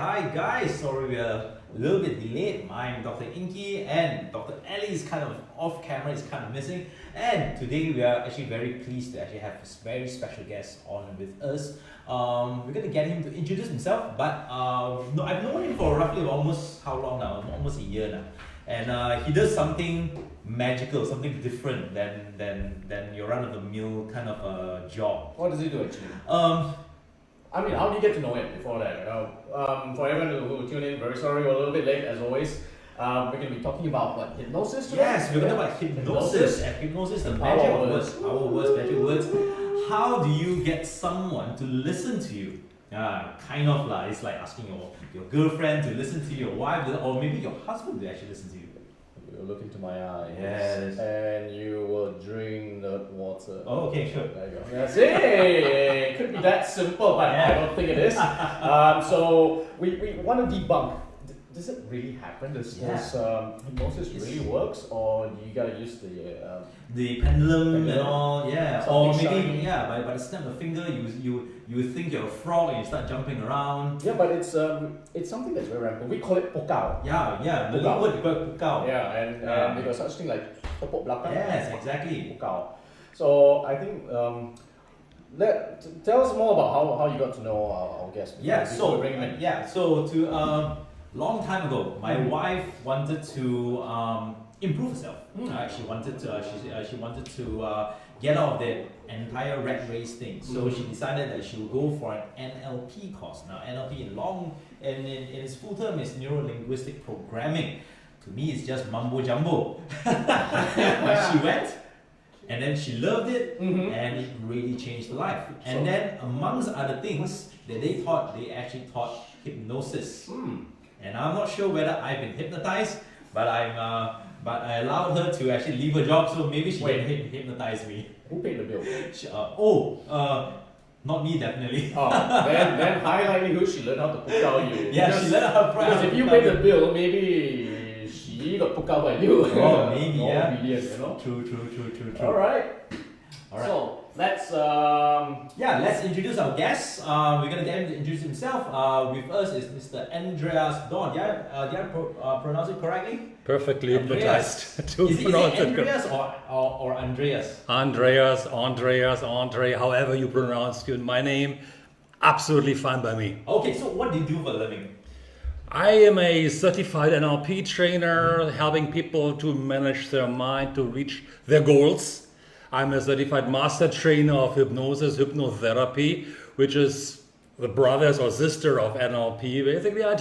Hi guys, sorry we're a little bit delayed. I'm Dr. Inky and Dr. Ellie is kind of off camera, is kind of missing. And today we are actually very pleased to actually have a very special guest on with us. We're going to get him to introduce himself, but no, I've known him for roughly almost how long now? Almost a year now. And he does something magical, something different than your run-of-the-mill kind of job. What does he do actually? I mean, how do you get to know him before that? For everyone who tuned in, very sorry, we're a little bit late as always. We're going to be talking about what, hypnosis today? Yes, we're going to talk about hypnosis. And hypnosis, the magic words, our words, magic words. How do you get someone to listen to you? Kind of like, it's like asking your girlfriend to listen to your wife, or maybe your husband to actually listen to you. You look into my eyes, yes, and you will drink the water. Oh, okay, sure. There you go. That's it. It could be that simple, but I don't think it is. So we want to debunk. Does it really happen? Does hypnosis really works, or do you gotta use the pendulum and all? Yeah, or maybe shiny. by the snap of a finger, you think you're a frog and you start jumping around. Yeah, but it's something that's very rampant. We call it pokaw. Yeah, the word you call it pokaw. Yeah, and they got such thing like tepuk belakang. Yes, exactly. Pokaw. So I think tell us more about how you got to know our guest. Yeah, so to long time ago, my wife wanted to improve herself. She wanted to get out of the entire rat race thing. So she decided that she would go for an NLP course. Now NLP in its full term is Neuro Linguistics Programming. To me, it's just mumbo jumbo. But she went, and then she loved it, and it really changed her life. And then amongst other things that they actually taught hypnosis. And I'm not sure whether I've been hypnotized, but I allowed her to actually leave her job, so maybe she can hypnotize me. Who paid the bill? Not me, definitely. Then high likelihood she learned how to pokaw you. Yeah, she learned how to because if you pay the bill, maybe she got pokaw by you. Oh, maybe, yeah. Billion, you know? True. All right. So let's let's introduce our guest. We're gonna get him to introduce himself. With us is Mr. Andreas Dorn. Did I pronounce it correctly? Perfectly hypnotized to is pronounce it Andreas or Andreas? Andre, however you pronounce my name, absolutely fine by me. Okay, so what do you do for a living? I am a certified NLP trainer, helping people to manage their mind to reach their goals. I'm a certified master trainer of hypnosis, hypnotherapy, which is the brothers or sister of NLP. Basically, I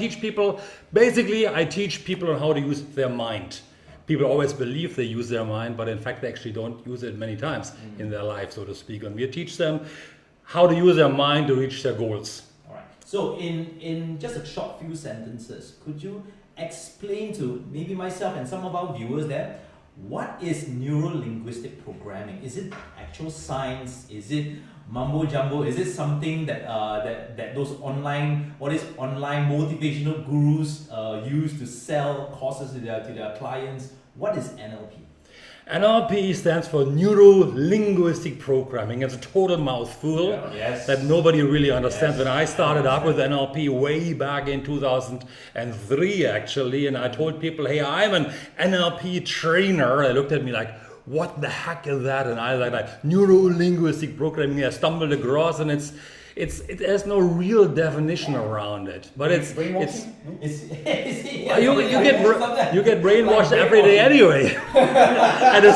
teach people on how to use their mind. People always believe they use their mind, but in fact, they actually don't use it many times in their life, so to speak. And we teach them how to use their mind to reach their goals. All right. So in just a short few sentences, could you explain to maybe myself and some of our viewers there, what is neuro-linguistic programming? Is it actual science? Is it mumbo jumbo? Is it something that those online motivational gurus use to sell courses to their clients? What is NLP? NLP stands for Neuro Linguistic Programming. It's a total mouthful that nobody really understands. When I started up with NLP way back in 2003 actually, and I told people, hey, I'm an NLP trainer, they looked at me like, what the heck is that? And I was like Neuro Linguistic Programming. I stumbled across, and it has no real definition around it, but you get brainwashed every day anyway at a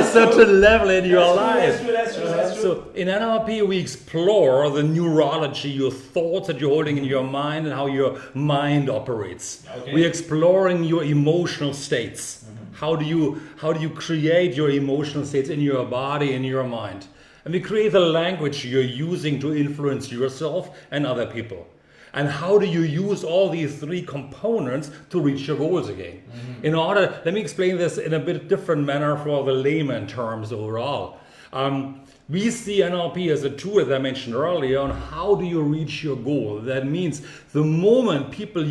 certain level in your life. That's true. So in NLP we explore the neurology, your thoughts that you're holding in your mind, and how your mind operates. We're exploring your emotional states. How do you create your emotional states in your body, in your mind? And we create the language you're using to influence yourself and other people. And how do you use all these three components to reach your goals again? Let me explain this in a bit different manner for the layman terms overall. We see NLP as a tool, as I mentioned earlier, on how do you reach your goal. That means the moment people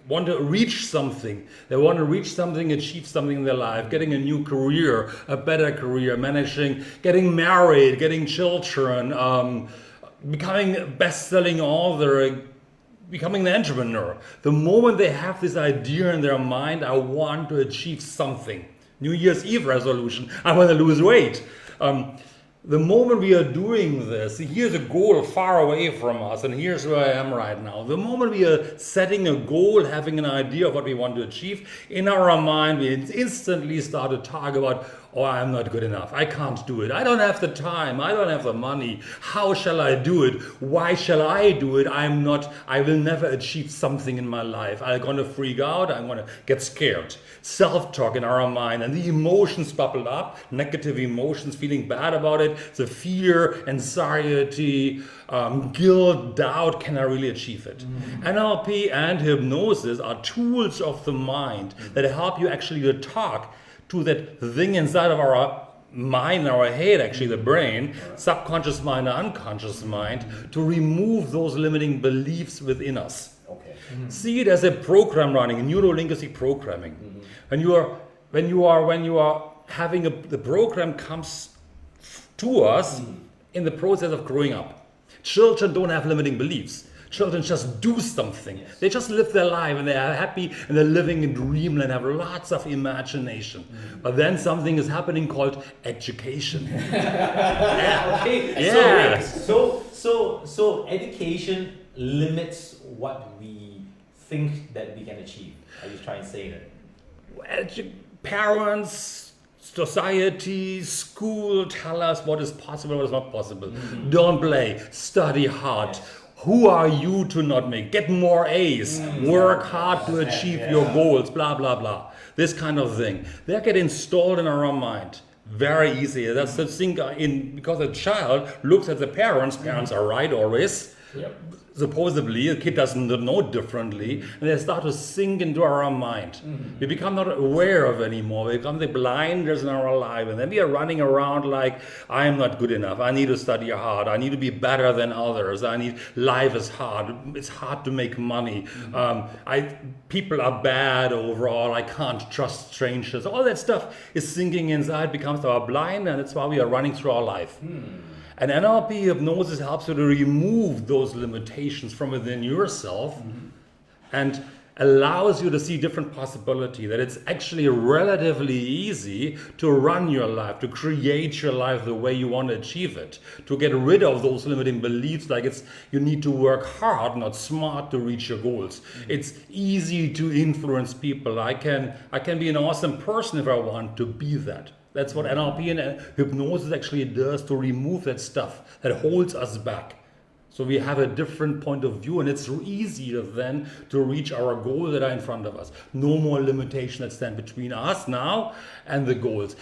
want to reach something, they want to reach something, achieve something in their life, getting a new career, a better career, getting married, getting children, becoming a best-selling author, becoming an entrepreneur. The moment they have this idea in their mind, I want to achieve something. New Year's Eve resolution, I want to lose weight. The moment we are doing this, here's a goal far away from us, and here's where I am right now. The moment we are setting a goal, having an idea of what we want to achieve, in our mind we instantly start to talk about, oh, I'm not good enough. I can't do it. I don't have the time. I don't have the money. How shall I do it? Why shall I do it? I will never achieve something in my life. I'm going to freak out. I'm going to get scared. Self-talk in our mind, and the emotions bubble up, negative emotions, feeling bad about it, the fear, anxiety, guilt, doubt, can I really achieve it? NLP and hypnosis are tools of the mind that help you actually to talk to that thing inside of our mind, our head, actually the brain, subconscious mind, unconscious mind, to remove those limiting beliefs within us. Okay. See it as a program running, Neuro Linguistic Programming. When you are having the program comes to us in the process of growing up. Children don't have limiting beliefs. Children just do something. Yes. They just live their life and they are happy and they're living in dreamland, have lots of imagination. But then something is happening called education. Okay. Yeah. So education limits what we think that we can achieve. Are you trying to say that? Parents, society, school tell us what is possible, what is not possible. Don't play, study hard. Yes. Who are you to not make? Get more A's, work hard to achieve your goals, blah, blah, blah. This kind of thing. They get installed in our mind very easily. That's the thing, because a child looks at the parents are right always. Yep. Supposedly, a kid doesn't know differently, and they start to sink into our mind. We become not aware of anymore. We become the blinders in our life, and then we are running around like, I am not good enough. I need to study hard. I need to be better than others. Life is hard. It's hard to make money. People are bad overall. I can't trust strangers. All that stuff is sinking inside, becomes our blind, and that's why we are running through our life. And NLP hypnosis helps you to remove those limitations from within yourself and allows you to see different possibility, that it's actually relatively easy to run your life, to create your life the way you want to achieve it, to get rid of those limiting beliefs like you need to work hard, not smart, to reach your goals. It's easy to influence people. I can be an awesome person if I want to be that. That's what NLP and hypnosis actually does, to remove that stuff that holds us back. So we have a different point of view, and it's easier then to reach our goals that are in front of us. No more limitation that stand between us now and the goals.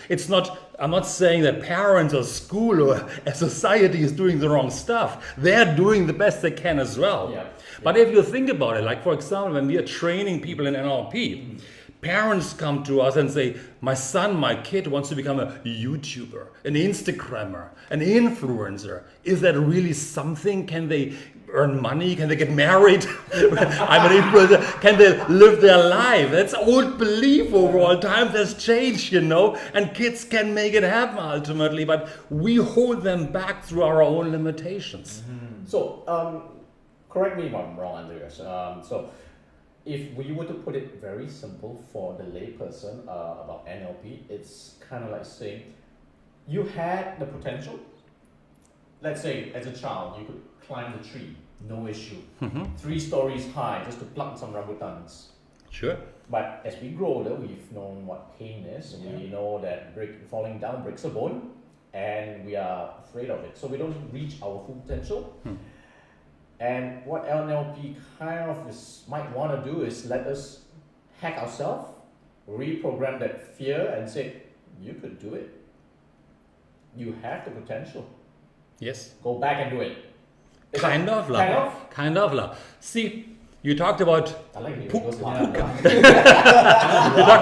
I'm not saying that parents or school or a society is doing the wrong stuff. They're doing the best they can as well. Yeah. But if you think about it, like for example, when we are training people in NLP, parents come to us and say, my son, my kid wants to become a YouTuber, an Instagrammer, an influencer. Is that really something? Can they earn money? Can they get married? I'm an influencer. Can they live their life? That's old belief overall. Times has changed, and kids can make it happen ultimately, but we hold them back through our own limitations. So, correct me if I'm wrong, Andreas. If we were to put it very simple for the layperson about NLP, it's kind of like saying you had the potential. Let's say as a child, you could climb the tree, no issue. 3 stories high, just to pluck some rambutans. Sure. But as we grow older, we've known what pain is. We know that falling down breaks a bone, and we are afraid of it. So we don't reach our full potential. And what NLP kind of might want to do is let us hack ourselves, reprogram that fear, and say, you could do it. You have the potential. Yes. Go back and do it. Kind of love. See, you talked about. I like it. You talked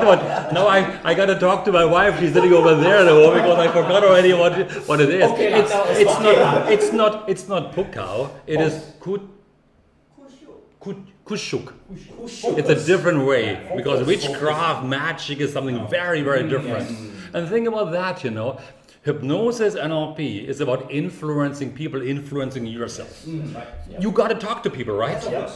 about. Now I got to talk to my wife. She's sitting over there though, because I forgot already what it is. Okay, it's not pukao. It is kushuk. It's a different way, because witchcraft magic is something very, very different. And think about that, Hypnosis NLP is about influencing people, influencing yourself. Right. Yeah. You got to talk to people, right? Yeah.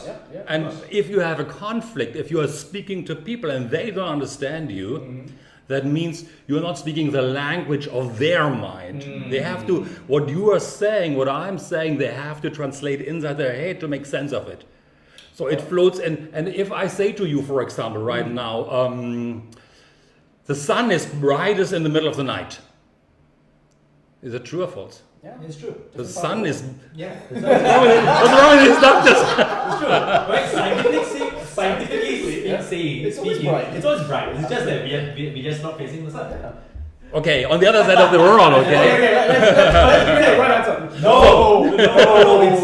And if you have a conflict, if you are speaking to people and they don't understand you, that means you're not speaking the language of their mind. They have to, what you are saying, what I'm saying, they have to translate inside their head to make sense of it. So it floats, and if I say to you, for example, right now, the sun is brightest in the middle of the night. Is it true or false? Yeah, It's true. The sun is... Yeah. What's wrong with these doctors? It's true. Right? Scientifically speaking, It's always bright. It's always bright. It's just that we're just not facing the sun. Okay, on the other side of the world, okay? Let's give it a right answer. No,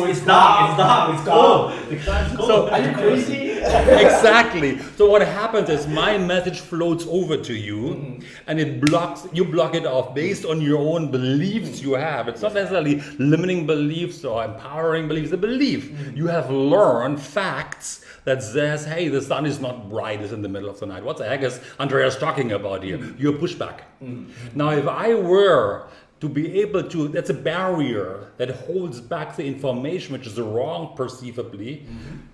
it's dark, it's cold. The sun's cold. So- Are you crazy? Exactly. So what happens is my message floats over to you and you block it off based on your own beliefs you have. It's not necessarily limiting beliefs or empowering beliefs, the belief. You have learned facts that says, hey, the sun is not brightest in the middle of the night. What the heck is Andreas talking about here? You're pushback. Now, if I were to be able to, that's a barrier that holds back the information which is wrong perceivably,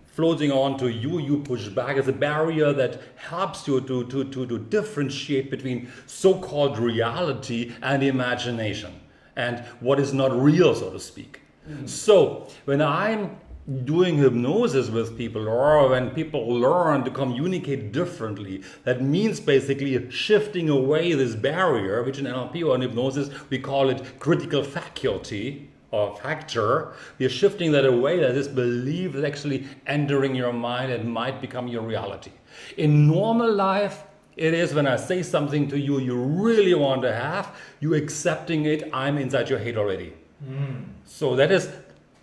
floating on to you, you push back. It's a barrier that helps you to differentiate between so-called reality and imagination and what is not real, so to speak. So when I'm doing hypnosis with people, or when people learn to communicate differently, that means basically shifting away this barrier, which in NLP or in hypnosis we call it critical faculty or factor. We're shifting that away, that this belief is actually entering your mind and might become your reality. In normal life, it is when I say something to you you really want to have, you accepting it, I'm inside your head already. So that is,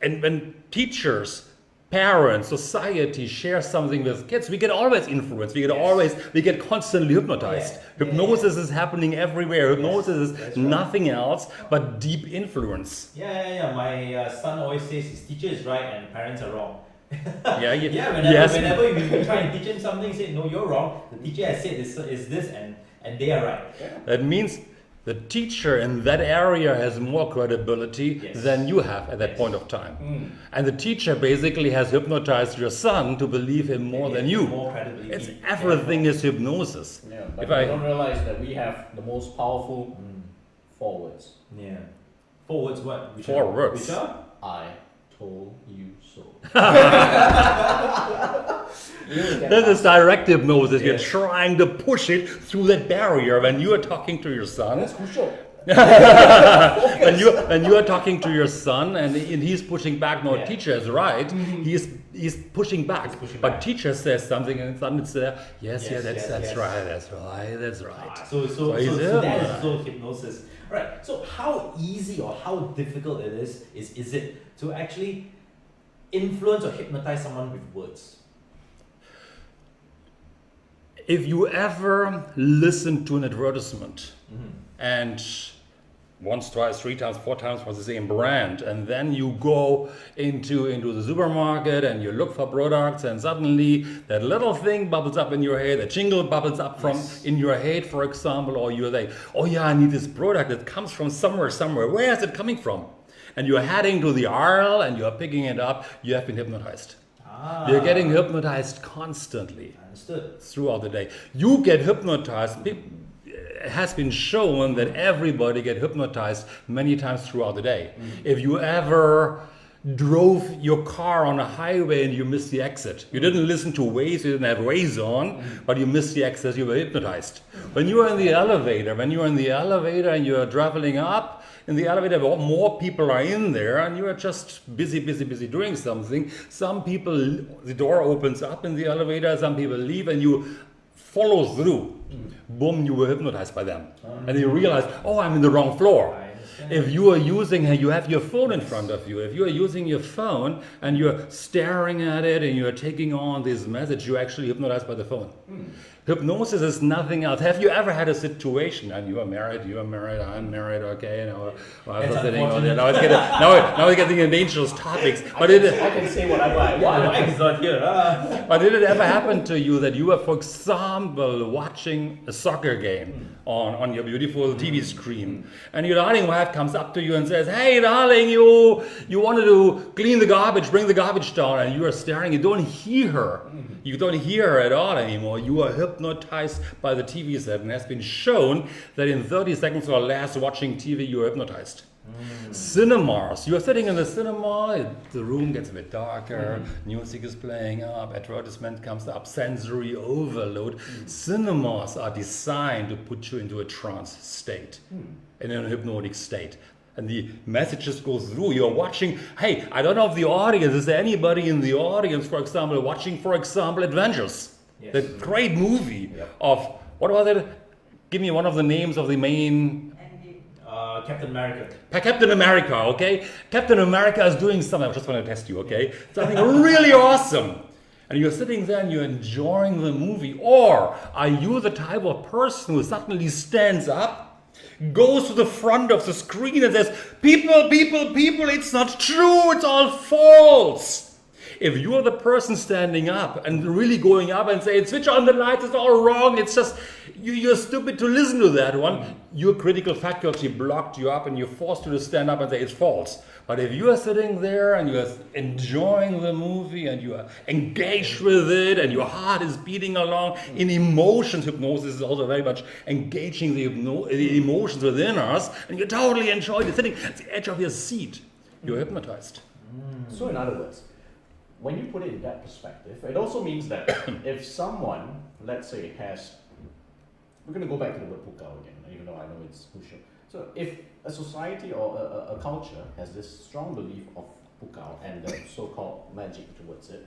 and when teachers, parents, society share something with kids, we get always influenced, we get constantly hypnotized. Hypnosis is happening everywhere. Hypnosis is nothing else but deep influence. My son always says his teacher is right and parents are wrong. Yes. Whenever we try and teach him something, he said, no, you're wrong. The teacher has said this is this and they are right. That means the teacher in that area has more credibility than you have at that point of time. And the teacher basically has hypnotized your son to believe him more than you. More credibility. It's everything is hypnosis. Yeah, but If I I don't realize that we have the most powerful 4 words. Yeah. 4 words what? Which 4 are? words. Which are? I told you so. This is direct hypnosis. You're Yes. trying to push it through that barrier. When you are talking to your son, That's crucial. when you are talking to your son and he's pushing back, no, teacher is right. He's pushing back. But teacher says something and son is there. Yes, that's right. That's right. So he's that is also hypnosis. Right. So how easy or how difficult it is it to actually influence or hypnotize someone with words? If you ever listen to an advertisement and once, twice, 3 times, 4 times for the same brand, and then you go into the supermarket and you look for products, and suddenly that little thing bubbles up in your head, a jingle bubbles up from in your head, for example, or you're like, oh yeah, I need this product. It comes from somewhere. Where is it coming from? And you're heading to the aisle and you're picking it up. You have been hypnotized. You're getting hypnotized constantly. Understood. Throughout the day. You get hypnotized. It has been shown that everybody get hypnotized many times throughout the day. If you ever drove your car on a highway and you missed the exit, you didn't listen to Waze, you didn't have Waze on, but you missed the exit, you were hypnotized. When you are in the elevator, and you are traveling up, in the elevator, more people are in there and you are just busy doing something. Some people, the door opens up in the elevator, some people leave and you follow through. Boom, you were hypnotized by them. And you realize, oh, I'm in the wrong floor. If you are you have your phone in front of you. If you are using your phone and you're staring at it and you're taking on this message, you're actually hypnotized by the phone. Hypnosis is nothing else. Have you ever had a situation, and you are married, I'm married, okay, now we're getting into dangerous topics. But I can say whatever I want. Mike is not here. But did it ever happen to you that you were, for example, watching a soccer game on your beautiful TV screen, and your darling wife comes up to you and says, "Hey, darling, you wanted to clean the garbage, bring the garbage down," and you are staring. You don't hear her. You don't hear her at all anymore. You are hypnotized by the TV set, and it has been shown that in 30 seconds or less watching TV, you are hypnotized. Cinemas, you are sitting in the cinema, the room gets a bit darker, music is playing up, advertisement comes up, sensory overload. Cinemas are designed to put you into a trance state, in a hypnotic state. And the messages go through. You're watching, hey, I don't know if the audience, is there anybody in the audience, for example, watching, for example, Avengers? Yes. The great movie of, what was it? Give me one of the names of the main... Captain America. Captain America, okay? Captain America is doing something, I just want to test you, okay? Something really awesome. And you're sitting there and you're enjoying the movie. Or are you the type of person who suddenly stands up, goes to the front of the screen and says, people, it's not true, it's all false. If you're the person standing up and really going up and saying, switch on the lights, it's all wrong, it's just, you're stupid to listen to that one, your critical faculty blocked you up and you forced you to stand up and say it's false. But if you are sitting there and you are enjoying the movie and you are engaged with it and your heart is beating along in emotions, hypnosis is also very much engaging the emotions within us, and you totally enjoy it, sitting at the edge of your seat, you're hypnotized. So in other words, when you put it in that perspective, it also means that if someone, let's say, we're going to go back to the word pukao again, even though I know it's crucial. So if a society or a culture has this strong belief of pukao and the so-called magic towards it,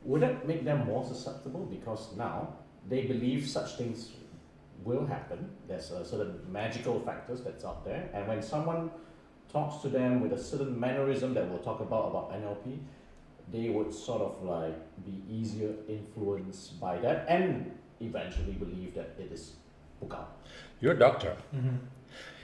would that make them more susceptible? Because now they believe such things will happen. There's a certain magical factors that's out there, and when someone talks to them with a certain mannerism that we'll talk about NLP, they would sort of like be easier influenced by that and eventually believe that it is pukao. You're a doctor.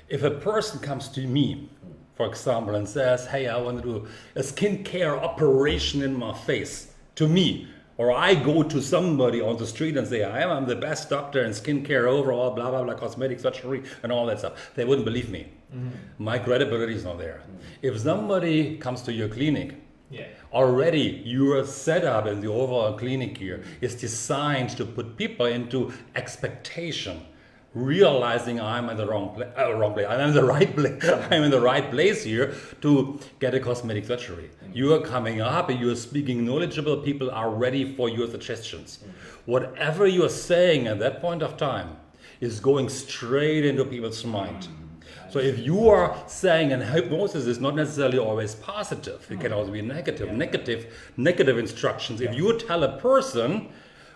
If a person comes to me, for example, and says, hey, I want to do a skincare operation in my face, to me, or I go to somebody on the street and say, I'm the best doctor in skincare overall, blah, blah, blah, cosmetic surgery and all that stuff, they wouldn't believe me. My credibility is not there. If somebody comes to your clinic, already your setup in the overall clinic here is designed to put people into expectation, realizing I'm in the wrong place. I'm in the right place. I'm in the right place here to get a cosmetic surgery. You are coming up and you are speaking knowledgeable. People are ready for your suggestions. Whatever you are saying at that point of time is going straight into people's mind. So if you are saying, and hypnosis is not necessarily always positive, it can also be negative, negative instructions. If you tell a person,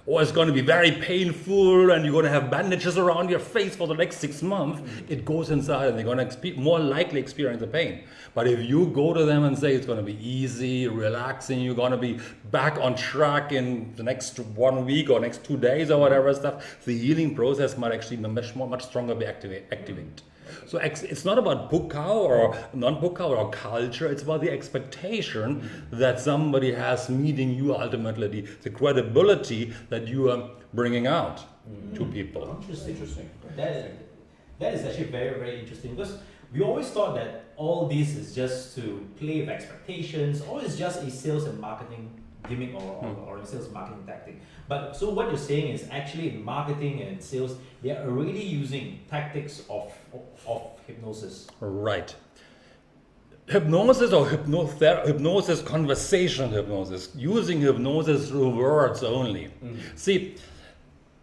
it's going to be very painful and you're going to have bandages around your face for the next 6 months, it goes inside and they're going to more likely experience the pain. But if you go to them and say it's going to be easy, relaxing, you're going to be back on track in the next 1 week or next 2 days or whatever stuff, the healing process might actually be much stronger be activated. So it's not about pukao or non-pukao or culture, it's about the expectation that somebody has meeting you ultimately, the credibility that you are bringing out to people. Interesting. That is actually very, very interesting, because we always thought that all this is just to play with expectations, or it's just a sales and marketing gimmick or a sales marketing tactic. But so what you're saying is actually in marketing and sales, they are already using tactics of hypnosis. Right. Hypnosis or hypnosis, conversational hypnosis, using hypnosis through words only. See,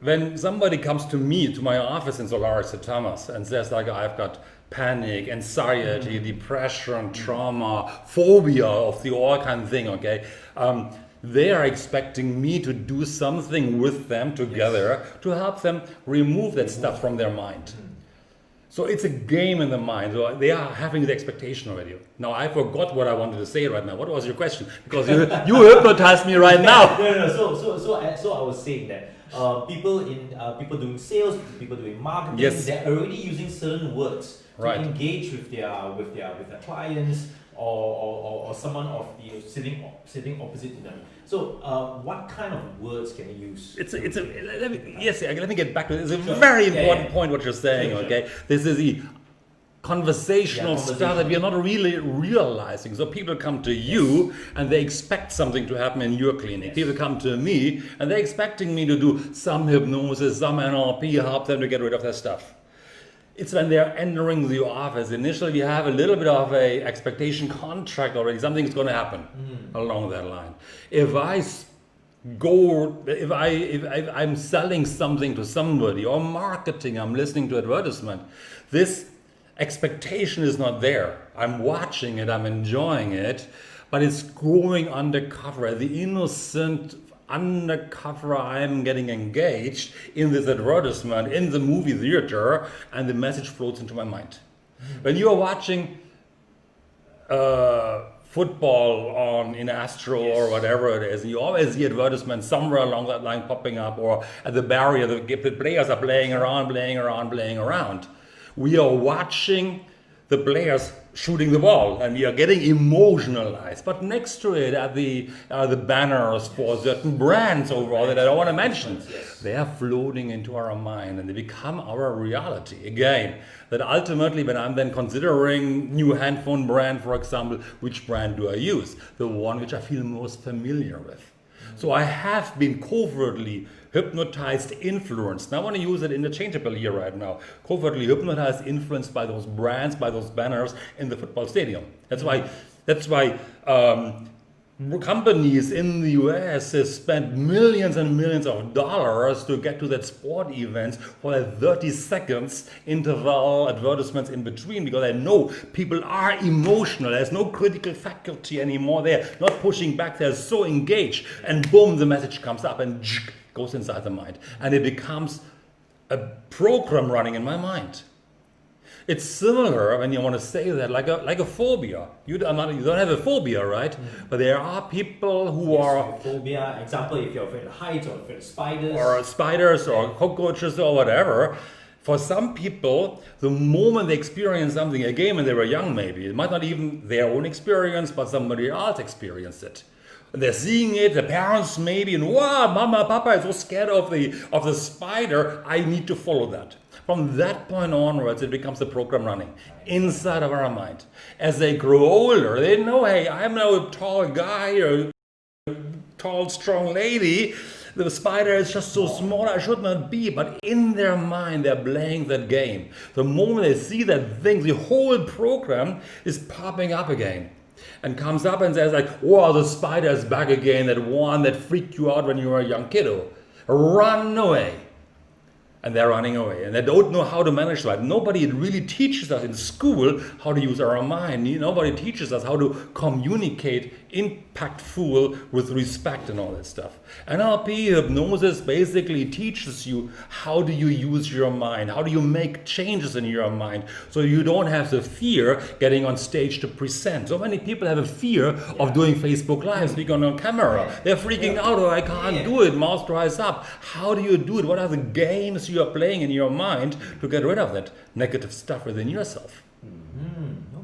when somebody comes to me, to my office in Solaris at Thomas and says like, I've got panic, anxiety, depression, trauma, phobia of the all kind of thing, okay? They are expecting me to do something with them together to help them remove that stuff from their mind. So it's a game in the mind. So they are having the expectation already. Now I forgot what I wanted to say right now. What was your question? Because you hypnotized me right now. No. So I was saying that people doing sales, people doing marketing, Yes. they're already using certain words to Right. engage with their clients or someone of the sitting opposite to them. So what kind of words can you use? Let me get back to this. It's a Sure. very Yeah, important yeah. point what you're saying, Sure, okay? This is the conversational Yeah, stuff that we are not really realizing. So people come to you and they expect something to happen in your clinic. Yes. People come to me and they're expecting me to do some hypnosis, some NLP, help them to get rid of their stuff. It's when they're entering the office. Initially, we have a little bit of a expectation contract already. Something's going to happen along that line. If I'm selling something to somebody or marketing, I'm listening to advertisement, this expectation is not there. I'm watching it, I'm enjoying it, but it's growing undercover. The innocent undercover, I'm getting engaged in this advertisement, in the movie theater, and the message floats into my mind. When you are watching football in Astro Yes. or whatever it is, and you always see advertisements somewhere along that line popping up, or at the barrier, the players are playing around. We are watching the players shooting the ball, and we are getting emotionalized. But next to it are the banners for certain brands overall that I don't want to mention. Yes. They are floating into our mind and they become our reality. Again, that ultimately when I'm then considering new handphone brand, for example, which brand do I use? The one which I feel most familiar with. So I have been covertly hypnotized, influenced. Now I want to use it interchangeably here right now. Covertly hypnotized, influenced by those brands, by those banners in the football stadium. That's why companies in the US have spent millions and millions of dollars to get to that sport events for that 30 seconds interval advertisements in between, because I know people are emotional. There's no critical faculty anymore. They're not pushing back. They're so engaged. And boom, the message comes up and goes inside the mind. And it becomes a program running in my mind. It's similar when you want to say that, like a phobia. You don't have a phobia, right? But there are people who are phobia. Example, if you're afraid of heights or afraid of spiders, or cockroaches or whatever. For some people, the moment they experience something again when they were young, maybe it might not even their own experience, but somebody else experienced it. And they're seeing it, the parents maybe, and wow, mama, papa is so scared of the spider, I need to follow that. From that point onwards, it becomes the program running inside of our mind. As they grow older, they know, hey, I'm now a tall guy or a tall, strong lady. The spider is just so small, I should not be. But in their mind, they're playing that game. The moment they see that thing, the whole program is popping up again. And comes up and says like, wow, the spider is back again, that one that freaked you out when you were a young kiddo. Run away. And they're running away. And they don't know how to manage that. Nobody really teaches us in school how to use our mind. Nobody teaches us how to communicate impactful with respect and all that stuff. NLP, hypnosis, basically teaches you how do you use your mind, how do you make changes in your mind, so you don't have the fear getting on stage to present. So many people have a fear of doing Facebook Live, speaking on camera. They're freaking out, oh, I can't do it, mouth dries up. How do you do it? What are the games you are playing in your mind to get rid of that negative stuff within yourself?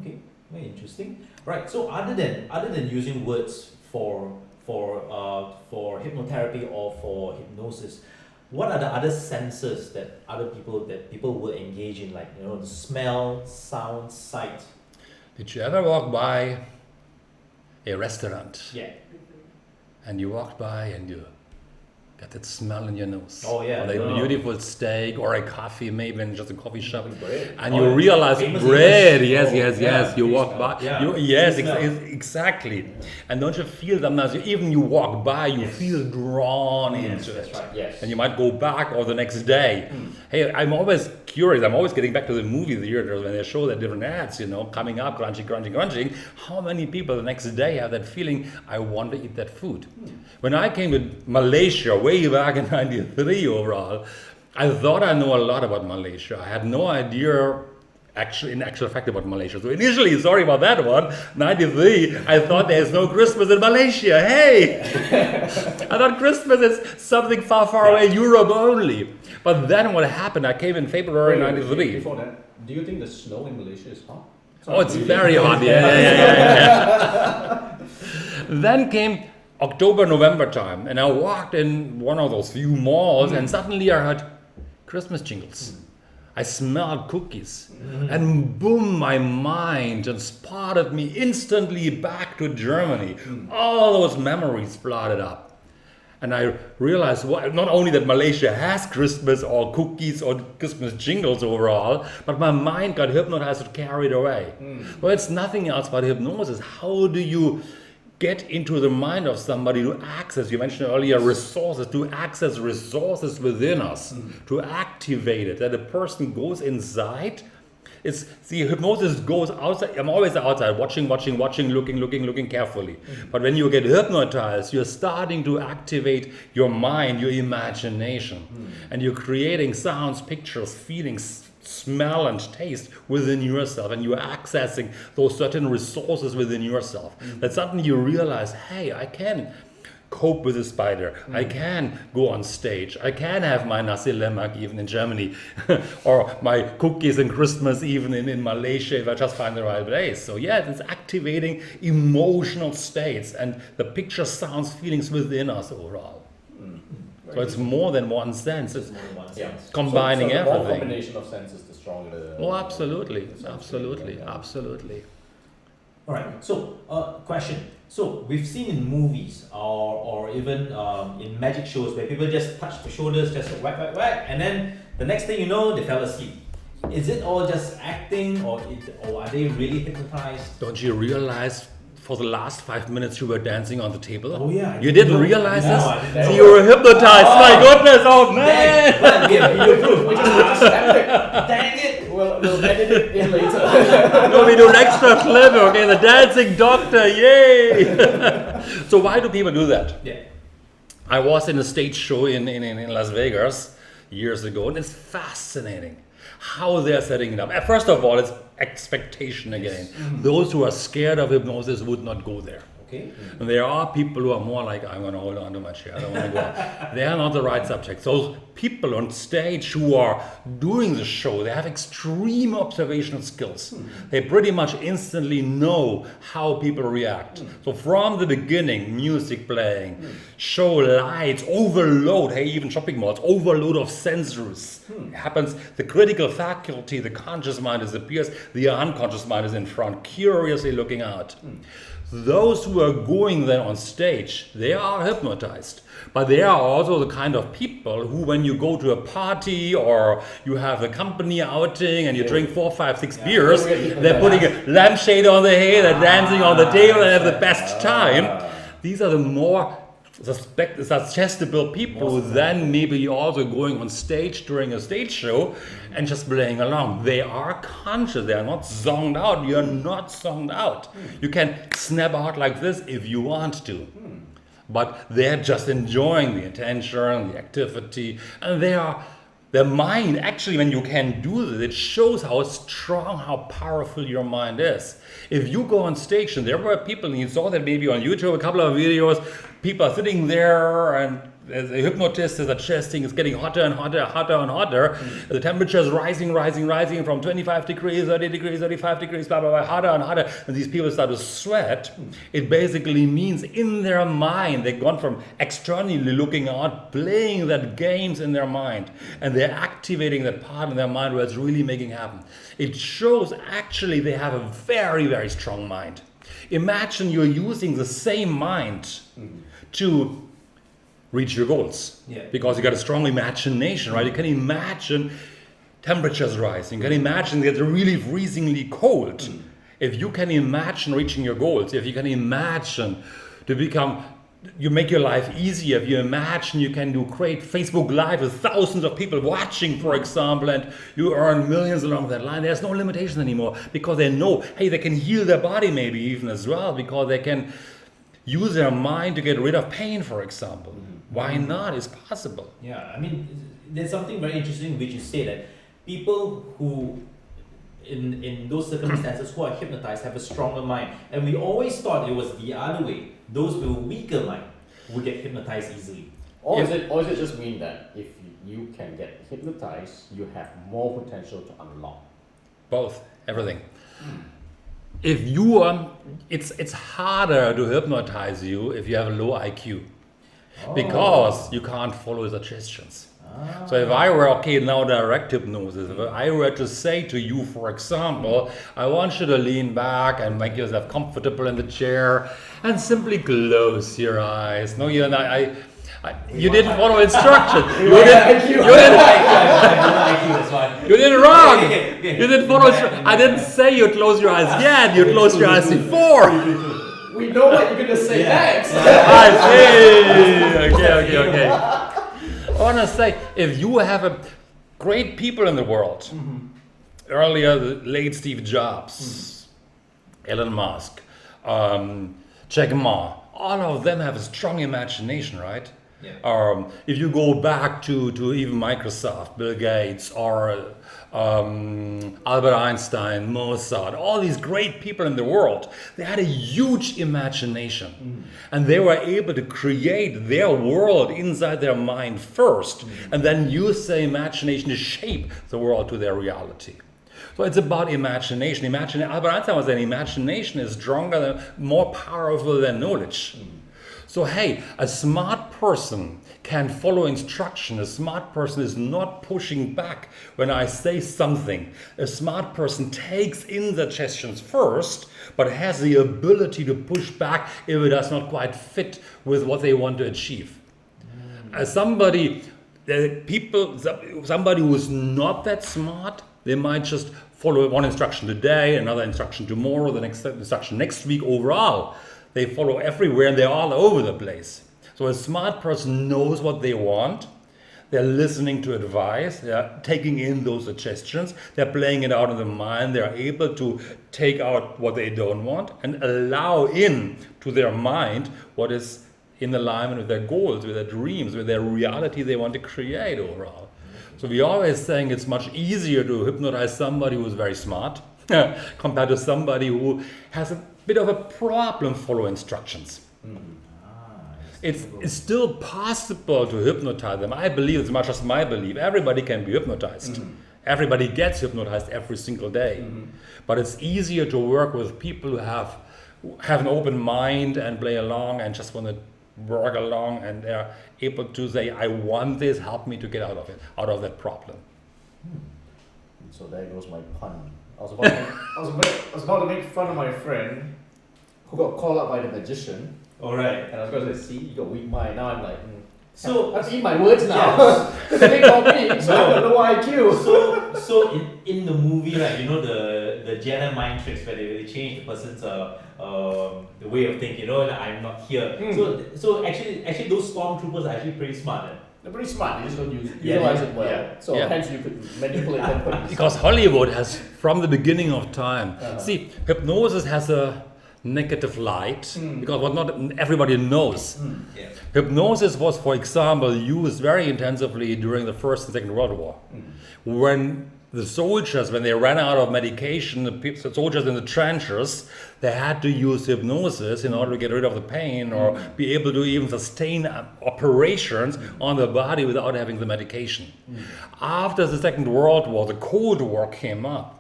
Okay, very interesting. Right. So other than using words for hypnotherapy or for hypnosis, what are the other senses that people will engage in, like the smell, sound, sight? Did you ever walk by a restaurant? Yeah. And you walked by and you got that smell in your nose. Oh yeah. Or a beautiful steak or a coffee, maybe in just a coffee shop. Bread. And you realize bread, yes. You walk by. Yeah. Exactly. And don't you feel sometimes, even you walk by, you feel drawn into it. That's right. Yes. And you might go back or the next day. Hey, I'm always curious. I'm always getting back to the movie theaters when they show the different ads, coming up, crunching. How many people the next day have that feeling, I want to eat that food? When I came to Malaysia way back in '93 overall, I thought I know a lot about Malaysia. I had no idea in actual fact about Malaysia. So initially, sorry about that one, 93, I thought there's no Christmas in Malaysia. Hey! I thought Christmas is something far, far away, Europe only. But then what happened, I came in February 93. Before that, do you think the snow in Malaysia is hot? Oh, it's very hot, yeah. Then came October, November time, and I walked in one of those few malls, and suddenly I heard Christmas jingles. I smelled cookies, and boom, my mind transported me instantly back to Germany. All those memories flooded up. And I realized not only that Malaysia has Christmas or cookies or Christmas jingles overall, but my mind got hypnotized and carried away. Well, it's nothing else but hypnosis. How do you get into the mind of somebody to access, you mentioned earlier, resources, to access resources within us, to activate it, that a person goes inside. Hypnosis goes outside. I'm always outside, watching, looking carefully. But when you get hypnotized, you're starting to activate your mind, your imagination. And you're creating sounds, pictures, feelings, smell and taste within yourself, and you're accessing those certain resources within yourself. That suddenly you realize, hey, I can cope with a spider. I can go on stage. I can have my nasi lemak even in Germany, or my cookies and Christmas even in Malaysia if I just find the right place. So yeah, it's activating emotional states and the picture, sounds, feelings within us overall. So it's more than one sense. It's combining so the more everything. combination of senses, the stronger the... Oh, absolutely. Absolutely. All right. So, question. So we've seen in movies or even in magic shows where people just touch the shoulders, just whack, and then the next thing you know, they fell asleep. Is it all just acting, or are they really hypnotized? Don't you realize for the last 5 minutes you were dancing on the table? Oh yeah. You didn't realize No, this? I didn't So know. you were hypnotized. My goodness, oh man! But we have video proof. We just snapped it. Dang it! We'll edit it in later. No, we do an extra clip, okay? The dancing doctor, yay! So why do people do that? Yeah. I was in a stage show in Las Vegas years ago, and it's fascinating how they're setting it up. First of all, it's expectation again. Those who are scared of hypnosis would not go there. Okay. And there are people who are more like, I'm going to hold on to my chair, I don't want to go out. They are not the right subject. So people on stage who are doing the show, they have extreme observational skills. They pretty much instantly know how people react. So from the beginning, music playing, show lights, overload, hey, even shopping malls, overload of sensors. Happens, the critical faculty, the conscious mind disappears, the unconscious mind is in front, curiously looking out. Those who are going then on stage, they are hypnotized. But they are also the kind of people who, when you go to a party or you have a company outing and you drink 4, 5, 6 beers, they're putting a lampshade on their head, they're dancing on the table and have the best time. These are the more suggestible people who then maybe also going on stage during a stage show and just playing along. They are conscious, they are not zoned out. You're not zoned out. You can snap out like this if you want to. But they're just enjoying the attention, the activity, and their mind, actually, when you can do this, it shows how strong, how powerful your mind is. If you go on stage, and there were people, and you saw that maybe on YouTube, a couple of videos, people are sitting there, and as a hypnotist is adjusting, it's getting hotter and hotter. The temperature is rising from 25 degrees, 30 degrees, 35 degrees, blah, blah, blah, hotter and hotter. And these people start to sweat. It basically means in their mind, they've gone from externally looking out, playing that games in their mind. And they're activating that part in their mind where it's really making happen. It shows actually they have a very, very strong mind. Imagine you're using the same mind to reach your goals, because you got a strong imagination, right? You can imagine temperatures rising. You can imagine that they're really freezingly cold. If you can imagine reaching your goals, if you can imagine you make your life easier, if you imagine you can do great Facebook Live with thousands of people watching, for example, and you earn millions along that line, there's no limitation anymore, because they know, hey, they can heal their body maybe even as well, because they can use their mind to get rid of pain, for example. Why not? It's possible. Yeah, I mean, there's something very interesting which you say that people who in those circumstances who are hypnotized have a stronger mind. And we always thought it was the other way. Those with a weaker mind would get hypnotized easily. Or is it just mean that if you can get hypnotized, you have more potential to unlock? Both, everything. If you it's harder to hypnotize you if you have a low IQ, because you can't follow suggestions. So if I were, now direct hypnosis, if I were to say to you, for example, I want you to lean back and make yourself comfortable in the chair and simply close your eyes. No, you you didn't follow instructions. You did wrong. You didn't follow instructions. I didn't say you close your eyes yet. You closed your eyes before. We know what you're going to say next. I see. Okay. I want to say, if you have great people in the world, earlier the late Steve Jobs, Elon Musk, Jack Ma, all of them have a strong imagination, right? Yeah. If you go back to even Microsoft, Bill Gates, or Albert Einstein, Mozart, all these great people in the world, they had a huge imagination. And they were able to create their world inside their mind first, and then use their imagination to shape the world to their reality. So it's about imagination. Albert Einstein was saying imagination is stronger, more powerful than knowledge. So hey, a smart person can follow instruction. A smart person is not pushing back when I say something. A smart person takes in the suggestions first, but has the ability to push back if it does not quite fit with what they want to achieve. Somebody who is not that smart, they might just follow one instruction today, another instruction tomorrow, the next instruction next week. Overall, they follow everywhere and they're all over the place. So a smart person knows what they want. They're listening to advice. They're taking in those suggestions. They're playing it out in the mind. They're able to take out what they don't want and allow in to their mind what is in alignment with their goals, with their dreams, with their reality they want to create overall. So we're always saying it's much easier to hypnotize somebody who's very smart compared to somebody who has a bit of a problem following instructions. It's still possible to hypnotize them. I believe, as much as my belief, everybody can be hypnotized. Everybody gets hypnotized every single day. But it's easier to work with people who have an open mind and play along and just want to work along, and they're able to say, I want this, help me to get out of that problem. So there goes my pun. I was about to make fun of my friend who got called up by the magician. Alright. And I was going to say, see, you got weak mind. Now I'm like, so I've eaten my words now. Because they called me, so I got low IQ. So in the movie, right, you know the Jedi mind tricks where they change the person's the way of thinking, like, I'm not here. So actually those stormtroopers are actually pretty smart. They're pretty smart, they just don't utilize it well. Yeah. So hence you could manipulate them. Because Hollywood has, from the beginning of time, see, hypnosis has a negative light, because what not everybody knows. Hypnosis was, for example, used very intensively during the First and Second World War. When the soldiers, when they ran out of medication, the soldiers in the trenches, they had to use hypnosis in order to get rid of the pain or be able to even sustain operations on the body without having the medication. After the Second World War, the Cold War came up.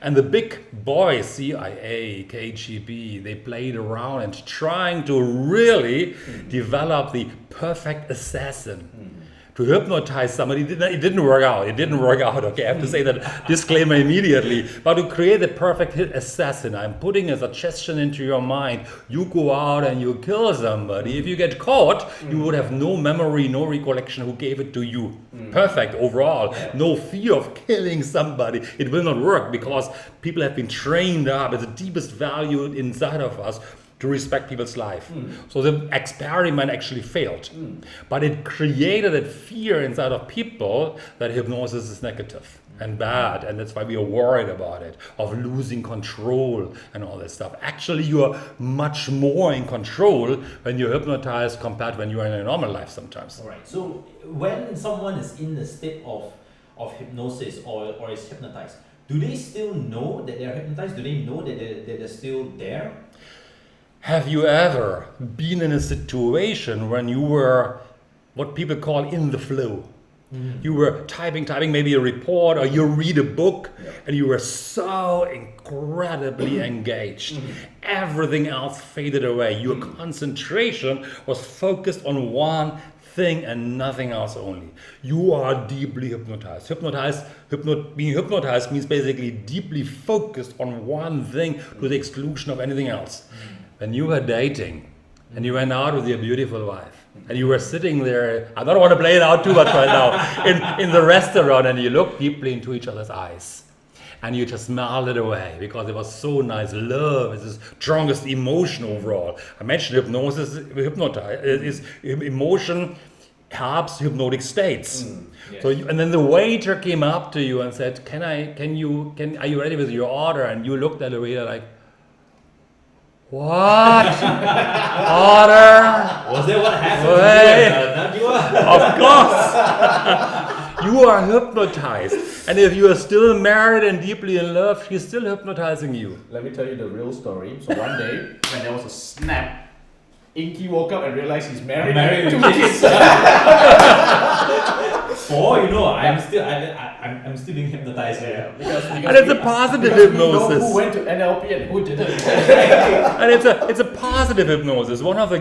And the big boys, CIA, KGB, they played around and trying to really develop the perfect assassin. To hypnotize somebody, it didn't work out. It didn't work out, okay? I have to say that disclaimer immediately. But to create the perfect assassin, I'm putting a suggestion into your mind. You go out and you kill somebody. If you get caught, you would have no memory, no recollection who gave it to you. Perfect overall. No fear of killing somebody. It will not work because people have been trained up. It's the deepest value inside of us to respect people's life. So the experiment actually failed. But it created that fear inside of people that hypnosis is negative and bad, and that's why we are worried about it, of losing control and all that stuff. Actually, you are much more in control when you're hypnotized compared when you are in a normal life sometimes. All right, so when someone is in the state of hypnosis or is hypnotized, do they still know that they're hypnotized? Do they know that they're still there? Have you ever been in a situation when you were what people call in the flow? You were typing maybe a report or you read a book and you were so incredibly engaged. Everything else faded away. Your concentration was focused on one thing and nothing else only. You are deeply hypnotized. Being hypnotized means basically deeply focused on one thing to the exclusion of anything else. When you were dating and you went out with your beautiful wife, and you were sitting there, I don't want to play it out too much right now, in the restaurant, and you looked deeply into each other's eyes. And you just melted away because it was so nice. Love is the strongest emotion overall. I mentioned hypnosis, is emotion helps hypnotic states. Yes. So, and then the waiter came up to you and said, are you ready with your order? And you looked at the waiter like, what? Order? Was that what happened Wait. to you? Of course. You are hypnotized. And if you are still married and deeply in love, she's still hypnotizing you. Let me tell you the real story. So one day, when there was a snap, Inky woke up and realized he's married. Married with with two kids. Or I'm still being hypnotized. Yeah, because And it's a positive because we know hypnosis. who went to NLP and who didn't. And it's a positive hypnosis. One of the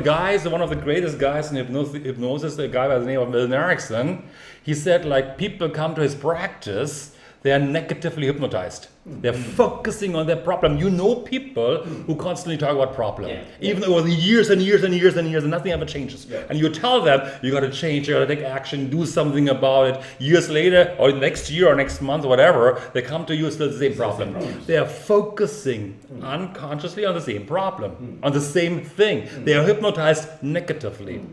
greatest guys in hypnosis, a guy by the name of Milton Erickson, he said like people come to his practice, they are negatively hypnotized. They're focusing on their problem. You know people who constantly talk about problem. Yeah. Even over the years and years and years and years and nothing ever changes. Yeah. And you tell them, you gotta change, you gotta take action, do something about it. Years later, or next year or next month or whatever, they come to you, still the same problem. They are focusing unconsciously on the same problem, on the same thing. They are hypnotized negatively.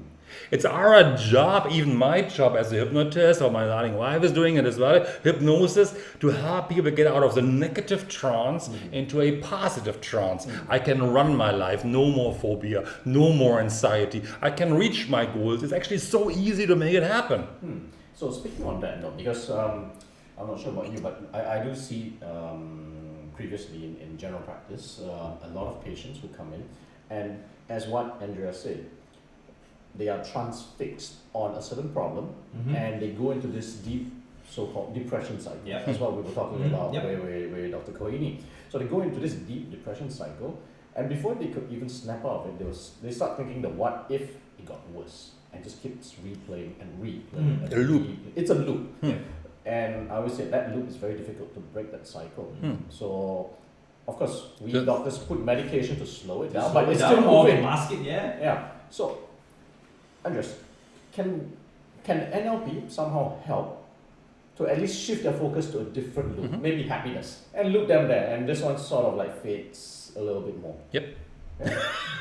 It's our job, even my job as a hypnotist, or my darling wife is doing it as well, hypnosis, to help people get out of the negative trance into a positive trance. I can run my life, no more phobia, no more anxiety. I can reach my goals. It's actually so easy to make it happen. So speaking on that note, because I'm not sure about you, but I do see previously in general practice, a lot of patients who come in, and as what Andreas said, they are transfixed on a certain problem, and they go into this deep so-called depression cycle. Yep. That's what we were talking about Yep. with Dr. Koini. So they go into this deep depression cycle, and before they could even snap out of it, they start thinking the what if it got worse, and just keeps replaying and replaying. And A loop. It's a loop. And I always say that loop is very difficult to break that cycle. So, of course, we doctors put medication to slow it down, but it's still moving. Mask it, yeah. Yeah. So, Andreas, can NLP somehow help to at least shift their focus to a different loop, maybe happiness, and loop them there, and this one sort of like fades a little bit more. Yep.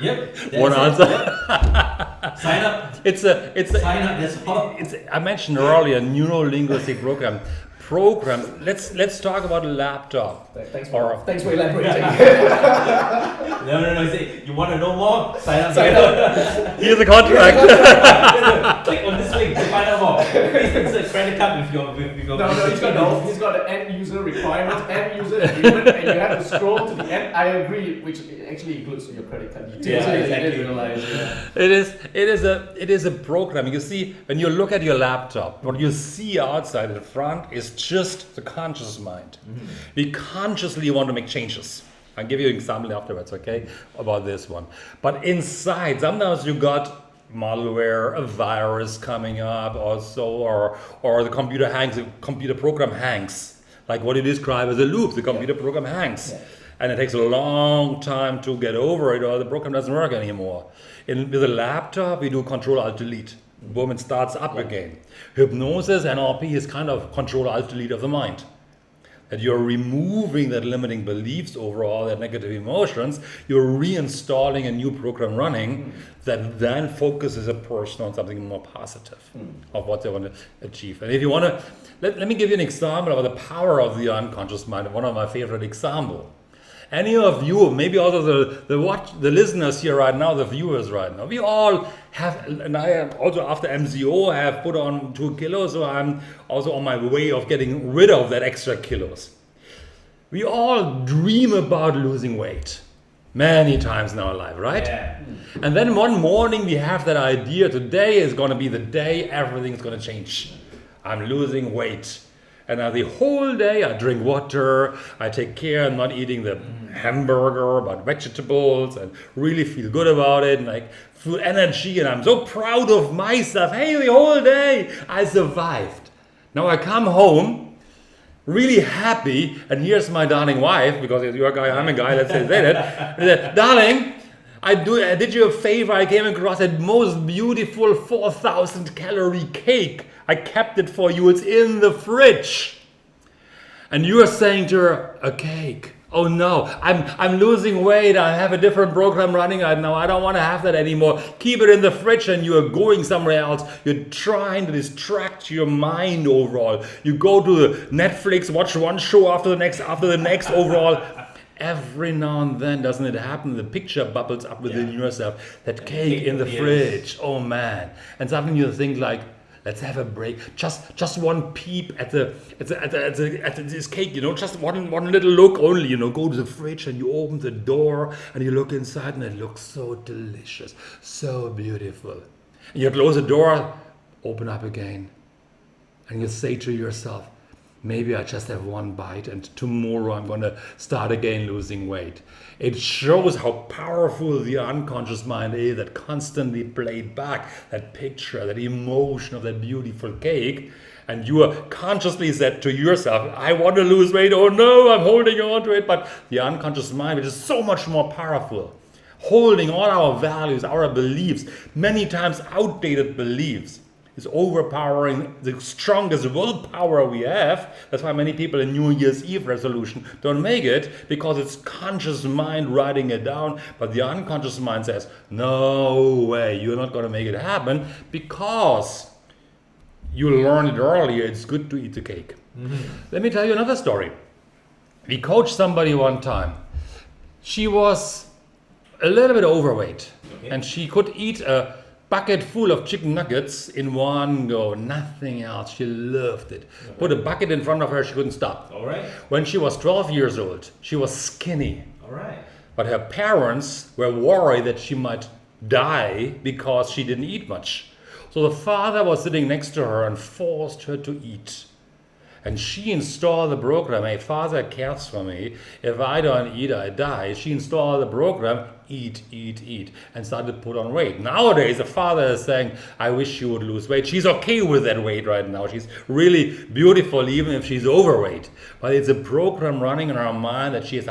Yep. One answer. Yep. Sign up. It's a Sign up. That's all. I mentioned earlier Neuro Linguistics Program. Let's talk about a laptop. Thanks for elaborating. No. Say, you want to know more? Sign up. Here's the contract. Click on this link to find out more. Please insert credit card with your No, he's got the end user requirements, end user agreement, and you have to scroll to the end. I agree, which actually includes your credit card details. Yeah, So you exactly. didn't realize, yeah. It is a program. You see, when you look at your laptop, what you see outside in front is just the conscious mind. We consciously want to make changes. I'll give you an example afterwards, okay, about this one. But inside, sometimes you got malware, a virus coming up also, or the computer hangs, the computer program hangs. Like what you describe as a loop, the computer program hangs. Yeah. And it takes a long time to get over it, or the program doesn't work anymore. With a laptop, we do Control-Alt-Delete. Boom, it starts up again. Hypnosis, NLP is kind of Control-Alt-Delete of the mind. That you're removing that limiting beliefs overall, that negative emotions, you're reinstalling a new program running that then focuses a person on something more positive of what they want to achieve. And if you want to, let me give you an example of the power of the unconscious mind, one of my favorite examples. Any of you, maybe also the listeners here right now, the viewers right now, we all have, and I am also after MCO have put on 2 kilos, so I'm also on my way of getting rid of that extra kilos. We all dream about losing weight many times in our life, right? Yeah. And then one morning we have that idea, today is going to be the day everything's going to change. I'm losing weight. And now the whole day I drink water, I take care, I'm not eating the hamburger, but vegetables, and really feel good about it, and I feel energy, and I'm so proud of myself. Hey, the whole day I survived. Now I come home, really happy, and here's my darling wife, because you're a guy, I'm a guy, let's say that. Darling, I did you a favor, I came across that most beautiful 4,000 calorie cake. I kept it for you, it's in the fridge. And you are saying to her, a cake. Oh no, I'm losing weight, I have a different program running right now, I don't want to have that anymore. Keep it in the fridge, and you are going somewhere else. You're trying to distract your mind overall. You go to Netflix, watch one show after the next overall. Every now and then, doesn't it happen? The picture bubbles up within yourself. That cake in the fridge, oh man. And suddenly you think like, let's have a break. Just one peep at this cake, you know, just one little look only, you know, go to the fridge and you open the door and you look inside and it looks so delicious, so beautiful. And you close the door, open up again, and you say to yourself, maybe I just have one bite and tomorrow I'm going to start again losing weight. It shows how powerful the unconscious mind is, that constantly played back that picture, that emotion of that beautiful cake. And you are consciously said to yourself, I want to lose weight, oh no, I'm holding on to it. But the unconscious mind, which is so much more powerful, holding all our values, our beliefs, many times outdated beliefs, is overpowering the strongest willpower we have. That's why many people in New Year's Eve resolution don't make it, because it's conscious mind writing it down, but the unconscious mind says, no way, you're not going to make it happen, because you learned it earlier, it's good to eat the cake. Let me tell you another story. We coached somebody one time. She was a little bit overweight, and she could eat a bucket full of chicken nuggets in one go, nothing else. She loved it. Put a bucket in front of her, she couldn't stop. All right. When she was 12 years old, she was skinny. All right. But her parents were worried that she might die because she didn't eat much. So the father was sitting next to her and forced her to eat. And she installed the program, hey, father cares for me. If I don't eat, I die. She installed the program, eat, eat, eat, and started to put on weight. Nowadays, the father is saying, I wish she would lose weight. She's okay with that weight right now. She's really beautiful, even if she's overweight. But it's a program running in her mind that she has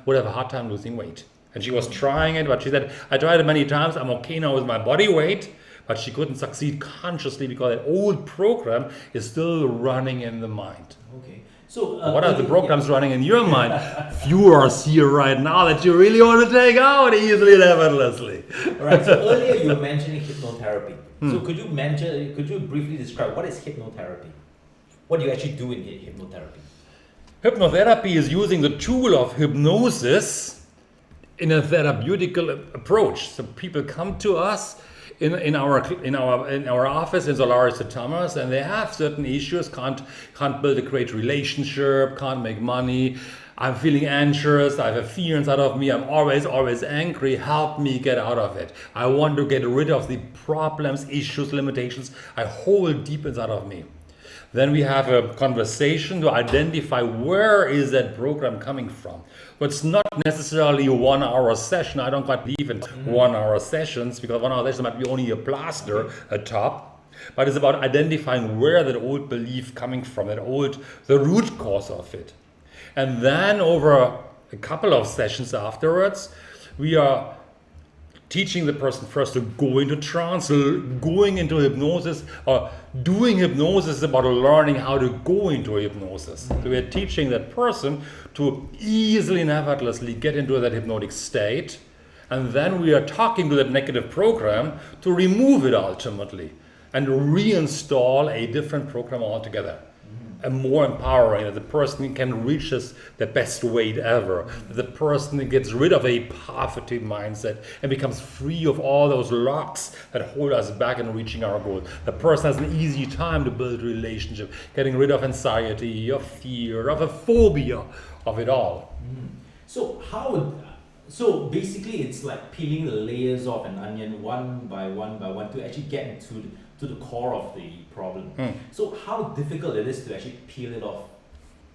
would have a hard time losing weight. And she was trying it, but she said, I tried it many times. I'm okay now with my body weight. But she couldn't succeed consciously because that old program is still running in the mind. Okay. So what are the programs running in your mind? Few are here right now that you really want to take out easily and effortlessly. All right. So earlier you were mentioning hypnotherapy. So could you briefly describe what is hypnotherapy? What do you actually do in hypnotherapy? Hypnotherapy is using the tool of hypnosis in a therapeutical approach. So people come to us in our office in Solaris at Thomas, and they have certain issues, can't build a great relationship, can't make money, I'm feeling anxious, I have a fear inside of me, I'm always angry, help me get out of it. I want to get rid of the problems, issues, limitations I hold deep inside of me. Then we have a conversation to identify where is that program coming from. But it's not necessarily a 1 hour session. I don't quite believe in 1 hour sessions, because 1 hour session might be only a plaster atop. But it's about identifying where that old belief coming from, the root cause of it. And then over a couple of sessions afterwards, we are teaching the person first to go into trance, going into hypnosis, or doing hypnosis is about learning how to go into hypnosis. So we are teaching that person to easily and effortlessly get into that hypnotic state, and then we are talking to that negative program to remove it ultimately and reinstall a different program altogether. more empowering, that the person can reach their best weight ever, that the person gets rid of a poverty mindset and becomes free of all those locks that hold us back in reaching our goals. The person has an easy time to build a relationship, getting rid of anxiety, of fear, of a phobia, of it all. So basically it's like peeling the layers of an onion one by one to actually get into to the core of the problem. So how difficult it is to actually peel it off,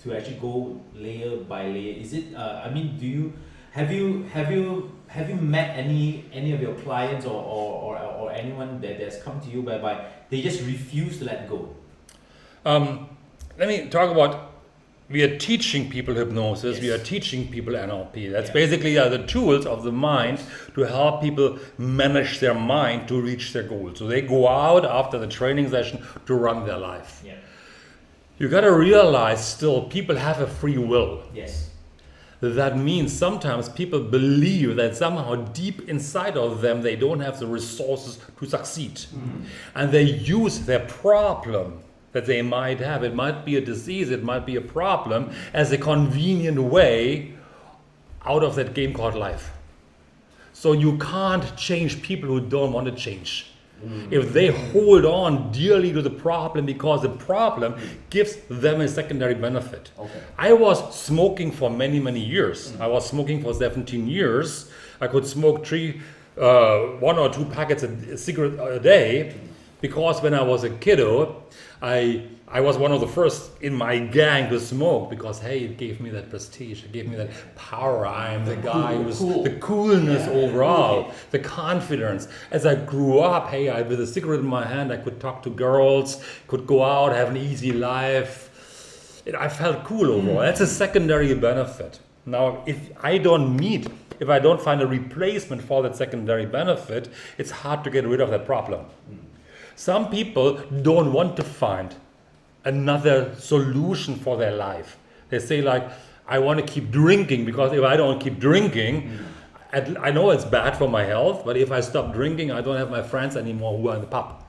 to actually go layer by layer? Is it? I mean, have you met any of your clients or anyone that has come to you whereby they just refuse to let go? Let me talk about. We are teaching people hypnosis, Yes. we are teaching people NLP. That's basically the tools of the mind to help people manage their mind to reach their goals. So they go out after the training session to run their life. Yeah. You got to realize still people have a free will. Yes. That means sometimes people believe that somehow deep inside of them they don't have the resources to succeed. And they use their problem that they might have, it might be a disease, it might be a problem, as a convenient way out of that game called life. So you can't change people who don't want to change. If they hold on dearly to the problem because the problem gives them a secondary benefit. Okay. I was smoking for many, many years. I was smoking for 17 years. I could smoke 1 or 2 packets of cigarette a day, because when I was a kiddo, I was one of the first in my gang to smoke, because hey, it gave me that prestige, it gave me that power. I am the guy who's the coolness overall, the confidence. As I grew up, hey, with a cigarette in my hand, I could talk to girls, could go out, have an easy life. I felt cool overall. That's a secondary benefit. Now, if I don't find a replacement for that secondary benefit, it's hard to get rid of that problem. Some people don't want to find another solution for their life. They say like, I want to keep drinking, because if I don't keep drinking, I know it's bad for my health, but if I stop drinking, I don't have my friends anymore who are in the pub.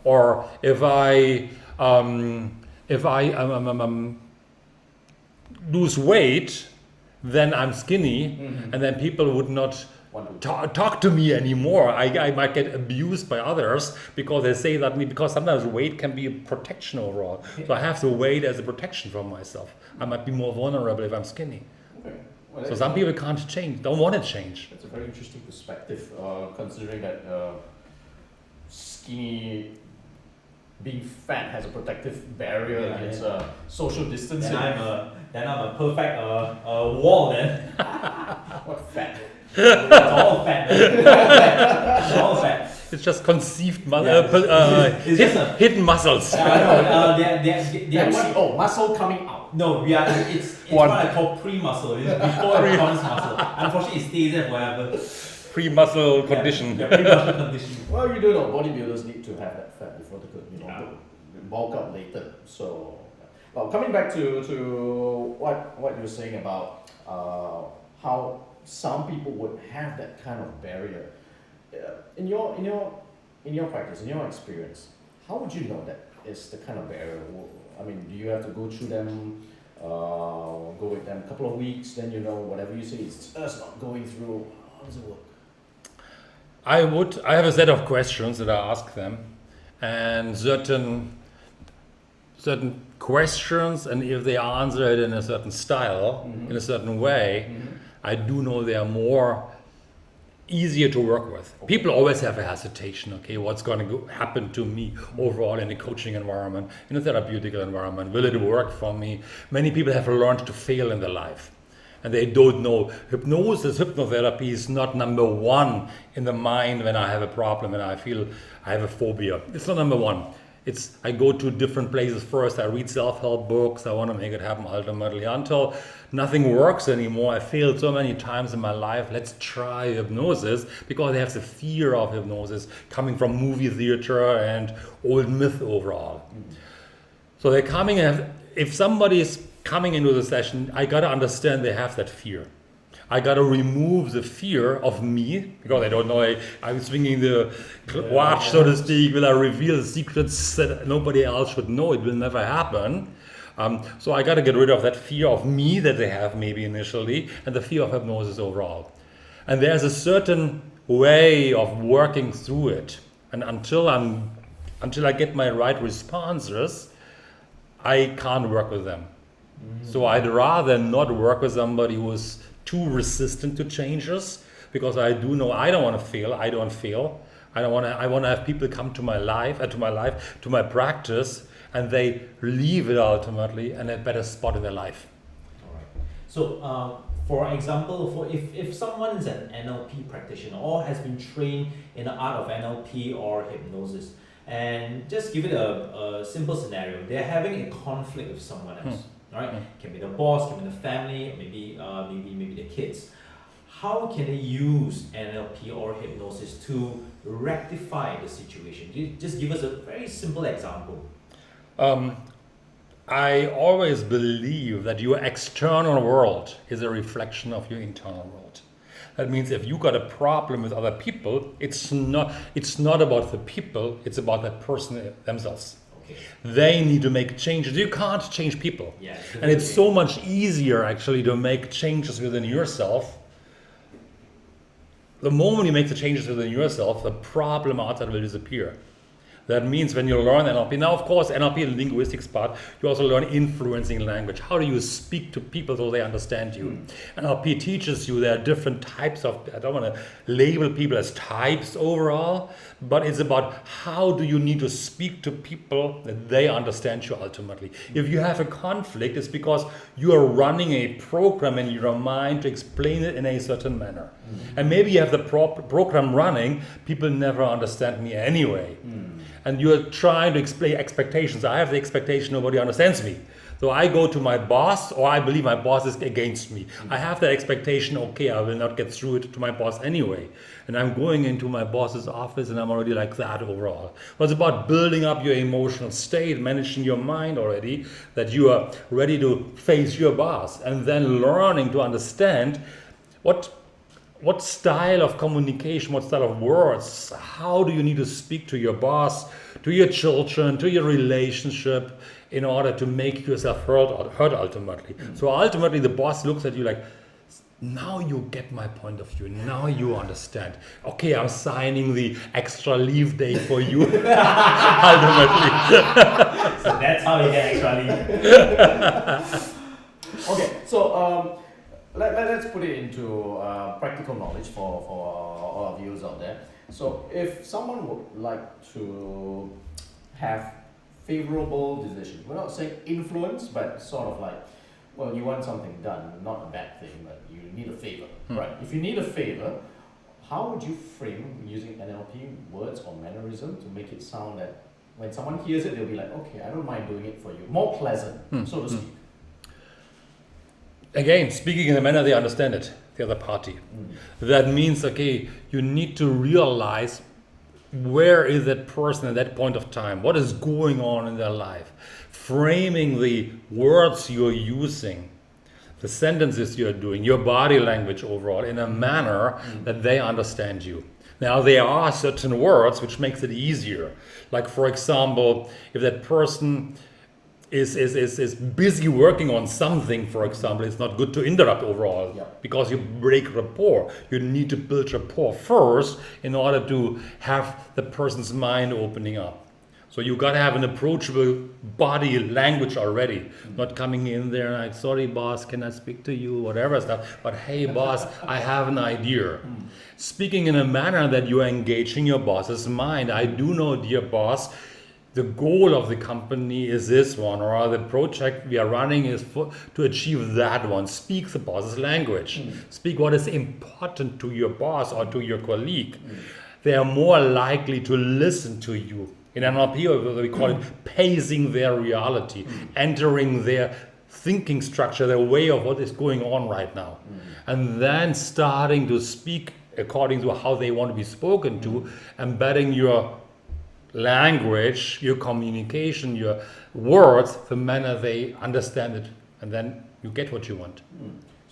Or if I lose weight, then I'm skinny, and then people would not talk to me anymore. I might get abused by others because they say that because sometimes weight can be a protection overall. So I have the weight as a protection for myself. I might be more vulnerable if I'm skinny. Okay. Well, So some people can't change, don't want to change. That's a very interesting perspective, considering that skinny, being fat has a protective barrier against social distancing. Then I'm a perfect wall then. What fat? It's all fat. It's all fat. It's just conceived It's just hidden muscles. Muscle coming out. No, it's what I call pre-muscle. It's before it becomes muscle. Unfortunately, it stays there forever. Pre-muscle condition. Yeah, pre-muscle condition. Well, you do know bodybuilders need to have that fat before they could, bulk up later. So, well, coming back to what you were saying about how some people would have that kind of barrier. In your practice, in your experience, how would you know that is the kind of barrier? I mean, do you have to go through them, go with them a couple of weeks, then whatever you say is just not going through? How does it work? I have a set of questions that I ask them, and certain questions, and if they answer it in a certain style, in a certain way, I do know they are more easier to work with. People always have a hesitation, okay, what's going to happen to me overall in the coaching environment, in a therapeutic environment, will it work for me? Many people have learned to fail in their life, and they don't know. Hypnosis, hypnotherapy is not number one in the mind when I have a problem and I feel I have a phobia. It's not number one. I go to different places first. I read self-help books. I want to make it happen ultimately until nothing works anymore. I failed so many times in my life. Let's try hypnosis, because they have the fear of hypnosis coming from movie theater and old myth overall. So they're coming, and if somebody is coming into the session, I got to understand they have that fear. I got to remove the fear of me, because I don't know, I'm swinging the watch, so to speak. Will I reveal the secrets that nobody else should know? It will never happen. So I got to get rid of that fear of me that they have maybe initially, and the fear of hypnosis overall. And there's a certain way of working through it. And until I get my right responses, I can't work with them. So I'd rather not work with somebody who's too resistant to changes, because I do know I don't want to fail. I don't fail. I want to have people come to my life, to my practice, and they leave it ultimately in a better spot in their life. All right. So, for example, if someone's an NLP practitioner or has been trained in the art of NLP or hypnosis, and just give it a simple scenario, they're having a conflict with someone else. Right? Can be the boss, can be the family, maybe the kids. How can they use NLP or hypnosis to rectify the situation? Just give us a very simple example. I always believe that your external world is a reflection of your internal world. That means if you got a problem with other people, it's not about the people, it's about the person themselves. They need to make changes. You can't change people. Yeah, and it's so much easier actually to make changes within yourself. The moment you make the changes within yourself, the problem outside will disappear. That means when you learn NLP, now of course NLP and linguistics part, you also learn influencing language. How do you speak to people so they understand you? NLP teaches you there are different types of, I don't want to label people as types overall, but it's about how do you need to speak to people that they understand you ultimately. If you have a conflict, it's because you are running a program in your mind to explain it in a certain manner. And maybe you have the program running, people never understand me anyway. And you're trying to explain expectations. I have the expectation nobody understands me. So I go to my boss, or I believe my boss is against me. I have that expectation, okay, I will not get through it to my boss anyway. And I'm going into my boss's office and I'm already like that overall. Well, it's about building up your emotional state, managing your mind already, that you are ready to face your boss. And then learning to understand what style of communication, what style of words, how do you need to speak to your boss, to your children, to your relationship in order to make yourself heard ultimately. So ultimately the boss looks at you like, now you get my point of view, now you understand. Okay, I'm signing the extra leave day for you. Ultimately. So that's how you get extra leave. Okay, so let's put it into practical knowledge for all our viewers out there. So if someone would like to have favorable decisions, we're not saying influence, but sort of like, well, you want something done, not a bad thing, but you need a favor, right? If you need a favor, how would you frame using NLP words or mannerism to make it sound that when someone hears it, they'll be like, okay, I don't mind doing it for you. More pleasant, so to speak. Again, speaking in a manner they understand it, the other party. That means, okay, you need to realize where is that person at that point of time, what is going on in their life. Framing the words you're using, the sentences you're doing, your body language overall in a manner that they understand you. Now there are certain words which makes it easier. Like for example, if that person is busy working on something, for example, it's not good to interrupt overall, because you break rapport. You need to build rapport first in order to have the person's mind opening up. So you got to have an approachable body language already, not coming in there like, sorry boss, can I speak to you, whatever stuff, but hey boss, I have an idea. Speaking in a manner that you are engaging your boss's mind. I do know, dear boss, the goal of the company is this one, or the project we are running is to achieve that one. Speak the boss's language. Speak what is important to your boss or to your colleague. They are more likely to listen to you. In NLP, we call it pacing their reality, entering their thinking structure, their way of what is going on right now. And then starting to speak according to how they want to be spoken to, embedding your language, your communication, your words, the manner they understand it, and then you get what you want.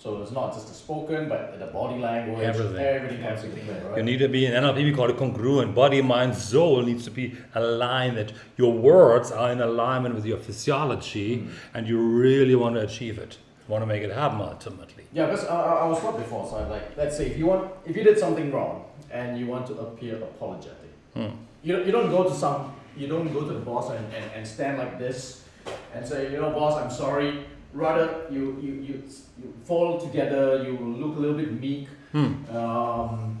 So it's not just the spoken, but the body language, Everything. comes into play, right? You need to be in NLP, we call it congruent. Body, mind, soul needs to be aligned, that your words are in alignment with your physiology, and you really want to achieve it. You want to make it happen ultimately. Yeah, because I was taught before, so like, let's say if you did something wrong and you want to appear apologetic, you don't go to the boss and stand like this and say, boss, I'm sorry. Rather, you fall together, you look a little bit meek, and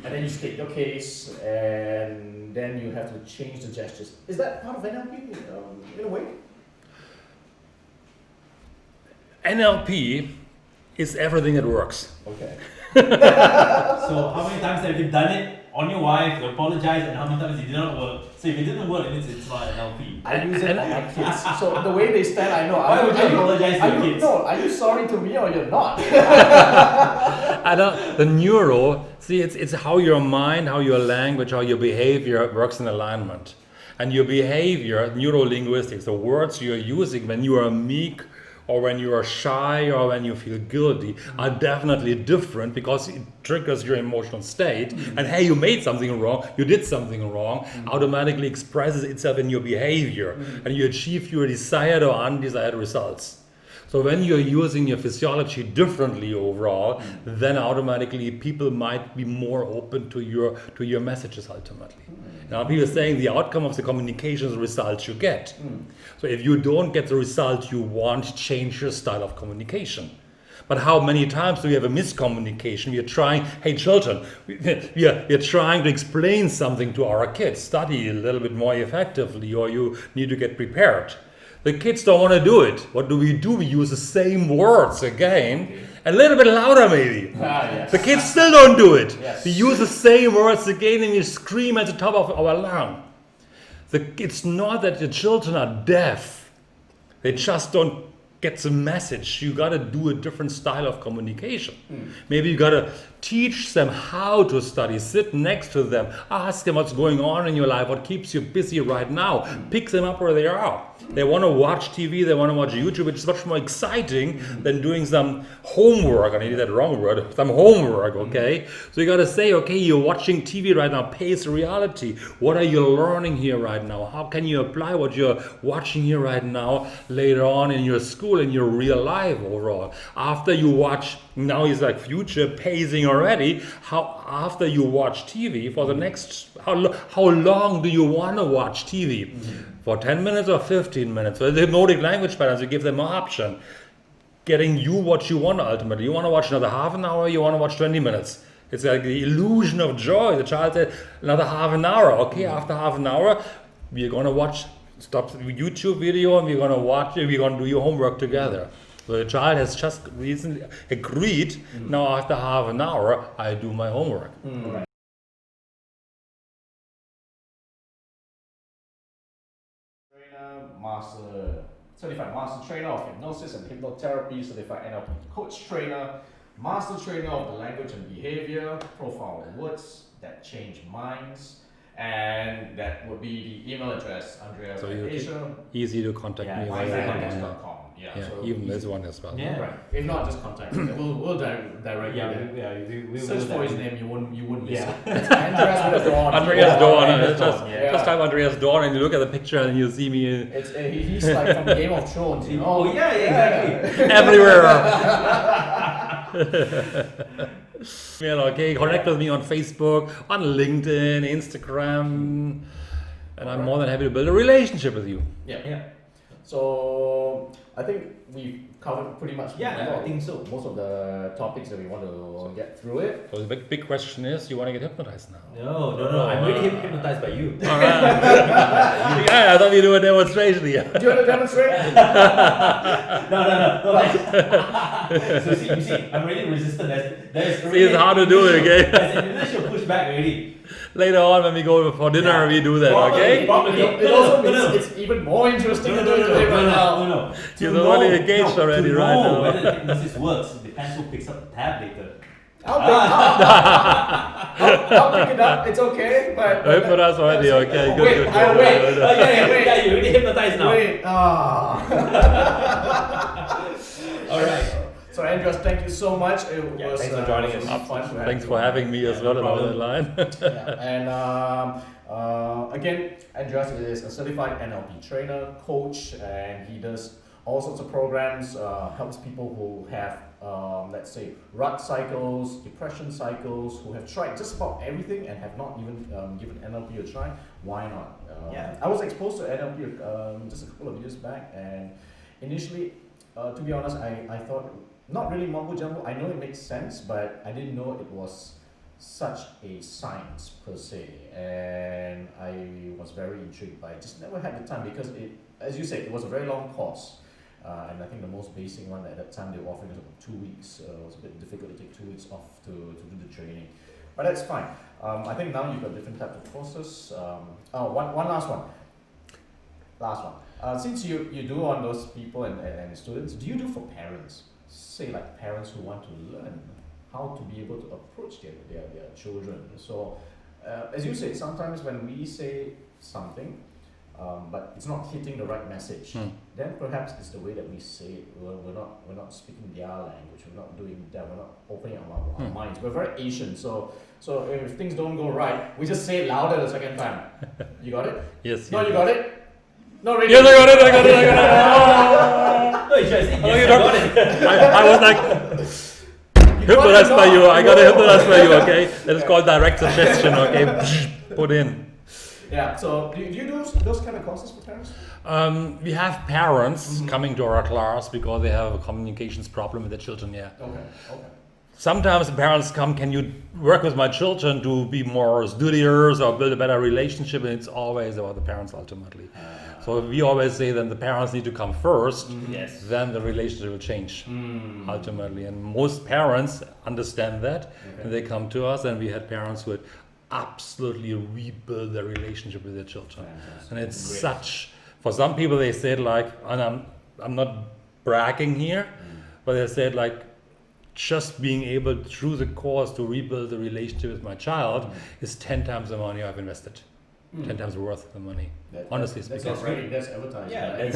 then you state your case, and then you have to change the gestures. Is that part of NLP in a way? NLP is everything that works. Okay. So how many times have you done it on your wife, you apologize, and how many times it did not work? So if it didn't work, it means it's not NLP. I use it on my kids. So the way they stand, I know. Why would you apologize to your kids? No, are you sorry to me or you're not? The neuro, see, it's how your mind, how your language, how your behavior works in alignment. And your behavior, neuro linguistics, the words you're using when you are meek, or when you are shy, or when you feel guilty, are definitely different because it triggers your emotional state. And hey, you made something wrong, you did something wrong, automatically expresses itself in your behavior, and you achieve your desired or undesired results. So when you're using your physiology differently overall, then automatically people might be more open to your messages ultimately. Now people are saying the outcome of the communication is the results you get. So if you don't get the result you want, change your style of communication. But how many times do we have a miscommunication? We are trying, hey children, we are trying to explain something to our kids, study a little bit more effectively, or you need to get prepared. The kids don't want to do it. What do? We use the same words again, a little bit louder maybe. Yes. The kids still don't do it. Yes. We use the same words again and we scream at the top of our lung. It's not that the children are deaf. They just don't get the message. You got to do a different style of communication. Maybe you got to teach them how to study, sit next to them, ask them what's going on in your life, what keeps you busy right now, pick them up where they are. They want to watch TV, they want to watch YouTube, which is much more exciting than doing some homework. I need that wrong word, some homework, okay? So you got to say, okay, you're watching TV right now, pace reality. What are you learning here right now? How can you apply what you're watching here right now later on in your school, in your real life overall? After you watch, now it's like future pacing already, after you watch TV for the next, how long do you want to watch TV? For 10 minutes or 15 minutes? So the hypnotic language patterns, you give them an option. Getting you what you want ultimately. You want to watch another half an hour, you want to watch 20 minutes. It's like the illusion of joy. The child said, another half an hour. Okay, after half an hour, we're going to stop the YouTube video and we're going to do your homework together. So the child has just recently agreed, now after half an hour, I do my homework. Right. Certified master trainer of hypnosis and hypnotherapy, certified NLP coach trainer, master trainer of the language and behavior, profile of words that change minds, and that would be the email address, Andreas Dorn. Easy to contact me. mylanguage.com. So even this one as well. Yeah. Right. If not, just contact me. We'll direct you there. We Search for his name, you wouldn't miss Yeah. it. It's Andreas Dorn. Andreas Dorn. Yeah. Just type Andreas Dorn and you look at the picture and you see me He's like from Game of Thrones, you know? Oh yeah, exactly. everywhere. Okay, connect with me on Facebook, on LinkedIn, Instagram, and I'm more than happy to build a relationship with you. Yeah. So I think we've covered pretty much I think so. most of the topics that we want to get through it. So the big question is, you want to get hypnotized now? No. I'm really hypnotized by you. All right. Yeah, I thought we do a demonstration here. Do you want to demonstrate? No. So you see, I'm already resistant. There's See, it's hard to do it, okay? There's an initial pushback already. Later on when we go for dinner, we do that, okay? It also means it's even more interesting to do it today right now. No. You're already engaged already right now. To know whether hypnosis works, the pencil picks up the tab later. I'll pick it up. It's okay, but Hypnotized already, okay? Good. Yeah, you're already hypnotized now. Wait. All right. So Andreas, thank you so much. It was thanks for joining us. really fun to have Thanks you for on. having me as Yeah, well no on that line. And again, Andreas is a certified NLP trainer, coach, and he does all sorts of programs, helps people who have, let's say, rut cycles, depression cycles, who have tried just about everything and have not even given NLP a try. Why not? I was exposed to NLP just a couple of years back, and initially, to be honest, I thought, not really mumbo jumbo. I know it makes sense, but I didn't know it was such a science per se, and I was very intrigued by it. Just never had the time because it, as you said, it was a very long course. And I think the most basic one at that time they were offering us about 2 weeks. It was a bit difficult to take 2 weeks off to do the training, but that's fine. I think now you've got different types of courses. One last one. Since you do on those people and students, do you do for parents? Say like parents who want to learn how to be able to approach their children. So as you said, sometimes when we say something, but it's not hitting the right message, then perhaps it's the way that we say it. We're not speaking their language. We're not doing that. We're not opening our minds. We're very Asian, so if things don't go right, we just say it louder the second time. You got it? Yes. No, you got it? No, really? Yes, I got it. No, you should have said, Oh, yes, you I got it. I was like hypnotized by you. I got hypnotized by you. Okay, that is called direct suggestion. Okay, put in. Yeah. So do you do those kind of courses for parents? We have parents coming to our class because they have a communications problem with their children. Yeah. Okay. Sometimes the parents come, can you work with my children to be more studious or build a better relationship? And it's always about the parents ultimately. So we always say that the parents need to come first, Yes. then the relationship will change ultimately. And most parents understand that, and they come to us, and we had parents who had absolutely rebuild their relationship with their children. And it's such, for some people they said like, and I'm not bragging here, but they said like, just being able through the course to rebuild the relationship with my child is 10 times the money I've invested. 10 times worth the money. Honestly speaking. That's advertising. Yeah, right?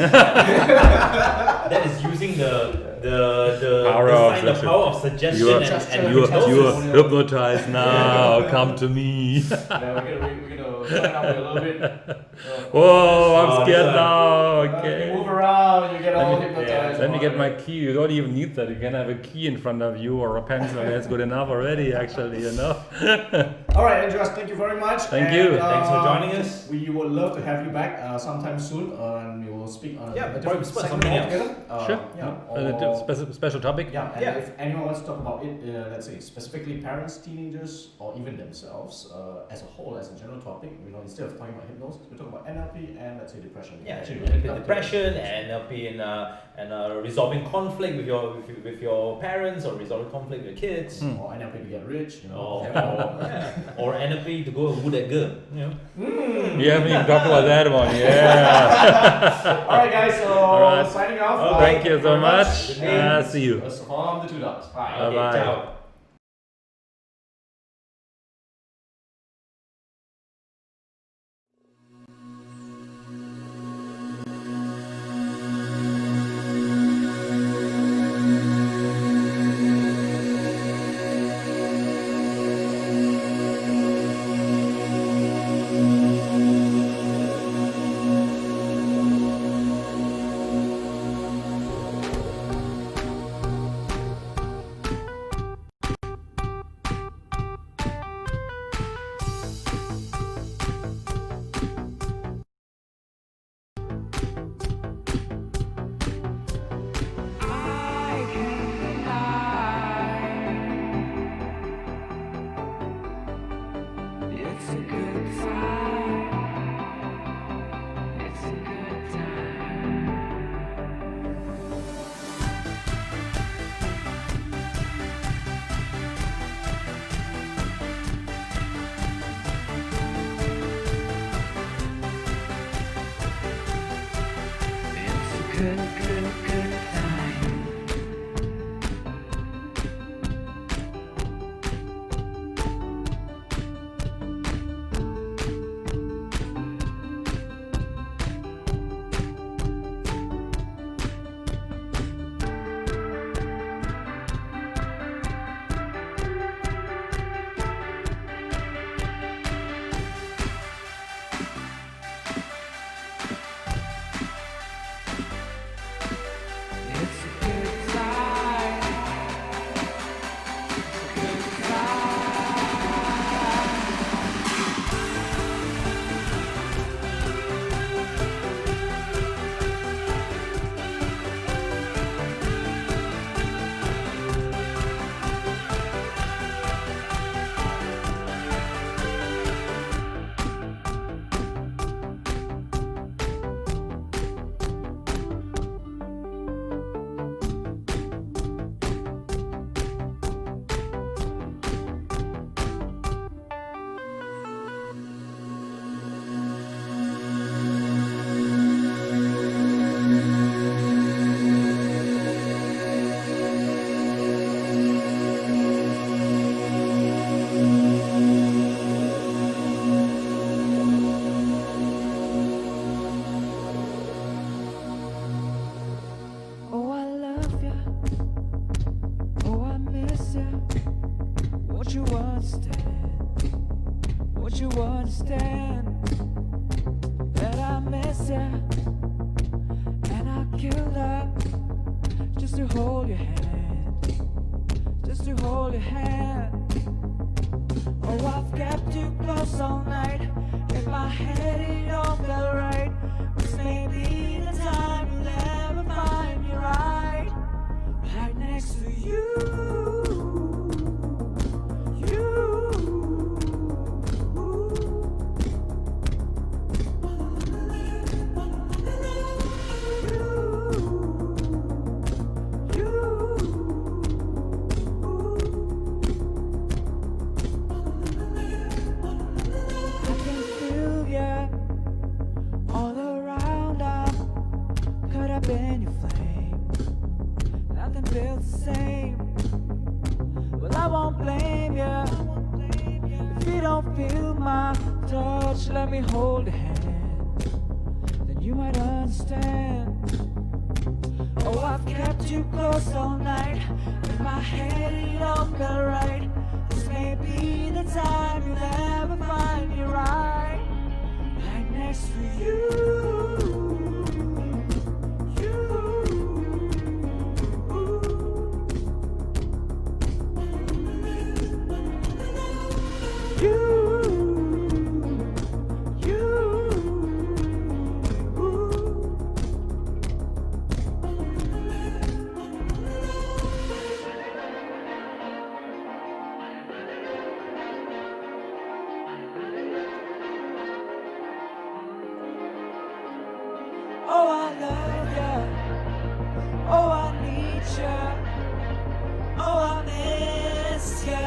that is using the Power of suggestion You are, and you hypnosis. are hypnotized now. Come to me. Yeah, we're gonna sign up a little bit. Whoa, I'm Oh, scared this now. You Okay. move around, you get all Let me- hypnotized. Let me get my key. You don't even need that. You can have a key in front of you or a pencil. That's good enough already, actually, you know. All right, Andreas, thank you very much. Thank you. Thanks for joining us. We would love to have you back sometime soon, and we will speak on a different probably segment something else. altogether. Sure. Yeah. Special topic. Yeah, and Yeah. if anyone wants to talk about it, let's say specifically parents, teenagers, or even themselves as a whole, as a general topic, instead of talking about hypnosis, we talk about NLP and let's say depression. Yeah, actually, depression and resolving conflict with your parents or resolving conflict with your kids. Or NLP to get rich, Or NLP to go and woo that girl. We haven't even talked about that one. Yeah. All right, guys. So right. signing off. Thank you so very much. See you. That's from the 2 dots. Bye. Bye-bye. Ciao. love ya. Oh, I miss ya. Won't you understand? Won't you understand that I miss ya? And I killed her just to hold your hand, just to hold your hand. Oh, I've kept you close all night. In my head it don't feel right. This may be the time you'll ever find me right next to you. Let me hold a hand, then you might understand. Oh, I've kept you close all night. In my head it don't feel right. This may be the time you'll ever find me right next to you. Oh, I love ya. Oh, I need ya. Oh, I miss ya.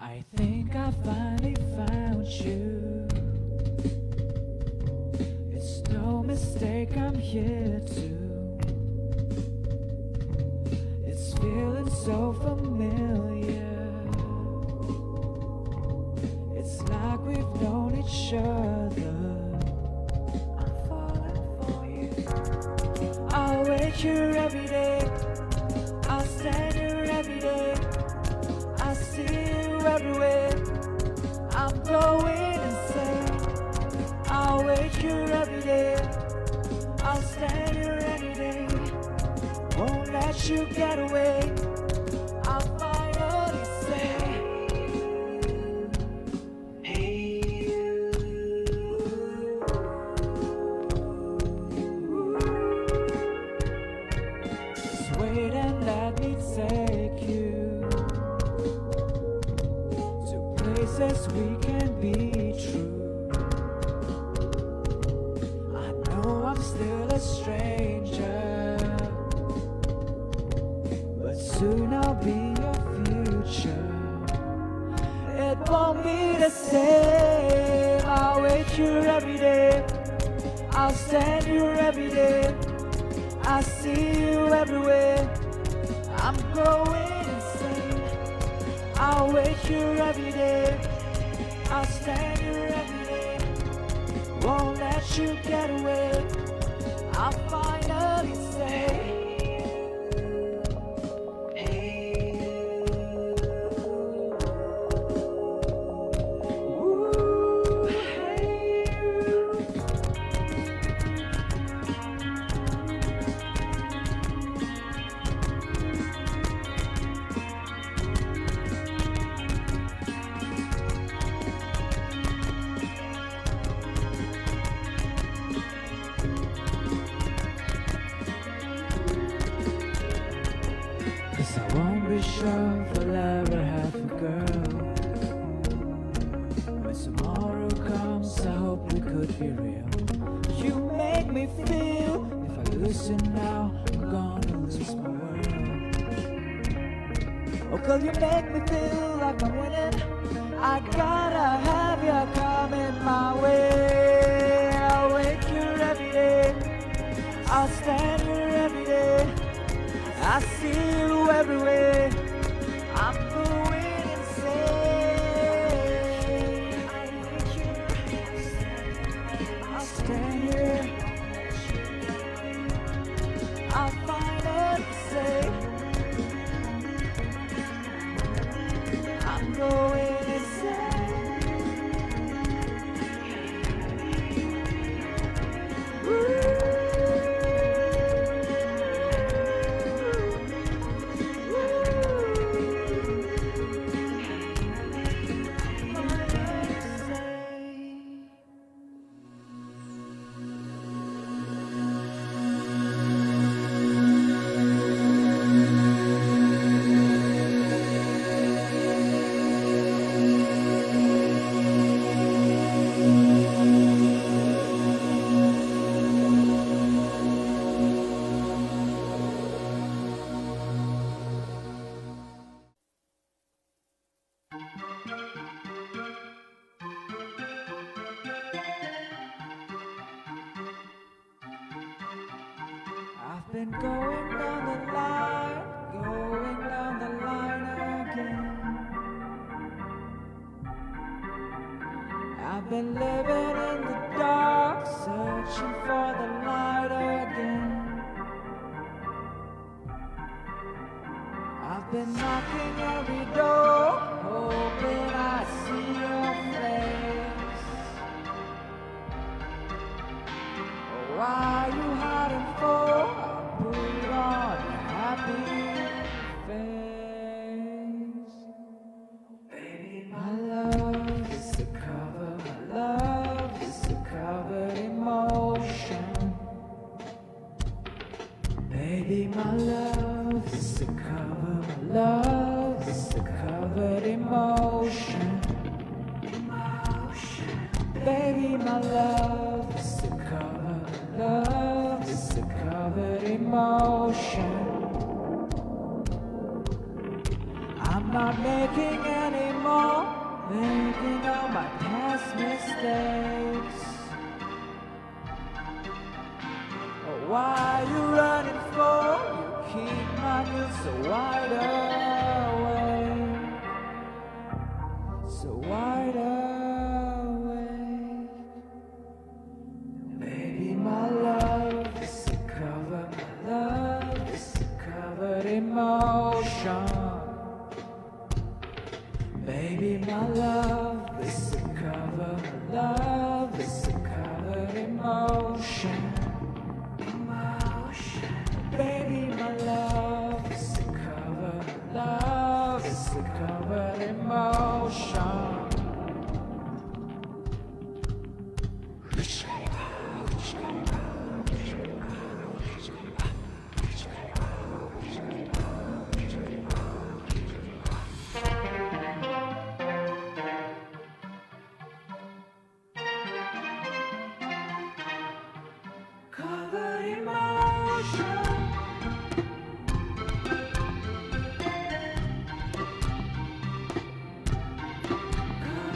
I think I finally found you. It's no mistake I'm here too. It's feeling so familiar. It's like we've known each other. I'm falling for you. I'll wait here every day. I'll stand here every day. I see you everywhere. I'm going insane. I'll wait here every day. I'll stand here any day. Won't let you get away. I'll finally say, hey you. Just wait and let me take you places we can be true. I know I'm still a stranger, but soon I'll be your future. It won't be the same. I'll wait here every day. I'll stand here every day. I see you everywhere. I'm growing insane. I'll wait here every day. I'll stand here every day. Won't let you get away. I'll finally say, hey you. be real. You make me feel, if I listen now, I'm gonna lose my world. Oh, girl, you make me feel like I'm winning. I gotta have you coming my way. I'll wake here every day, I'll stand here every day, I see you everywhere, I'm going insane. I'll stand here, I'll find and say, I'm going insane. I've been going down the line again. I've been living in the dark, searching for the light again. I've been knocking every door, hoping I see your face. Why are you hiding for? Put on a happy face. Baby, my love is the cover, my love is the covered emotion. Baby, my love is the cover, my love is the covered emotion. Baby, my love is the cover, love is the covered emotion. I'm not making any more, thinking of my past mistakes. Oh, why are you running for? You keep my guilt so wide awake, so wide awake. Baby, my love is the cover, my love is the covered emotion. Baby, my love is the cover, my love is the covered emotion. Baby, my love is the cover, my love is the covered emotion. Covered emotion. Covered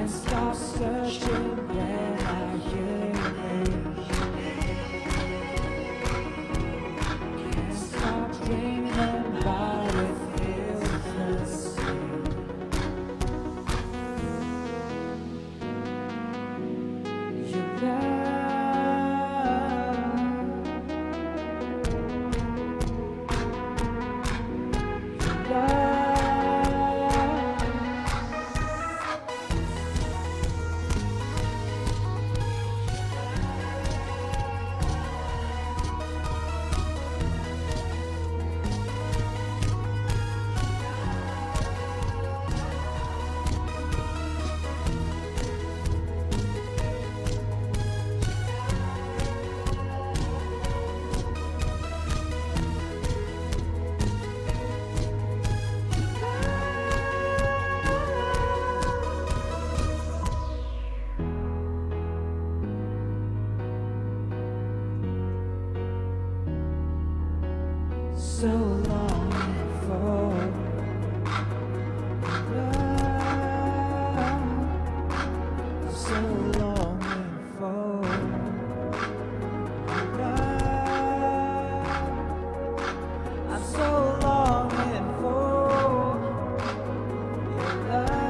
Can't stop searching when I hear your name. Can't stop dreaming about it, feels the same. Your love. So long for love, so long for love. I'm so longing for your love.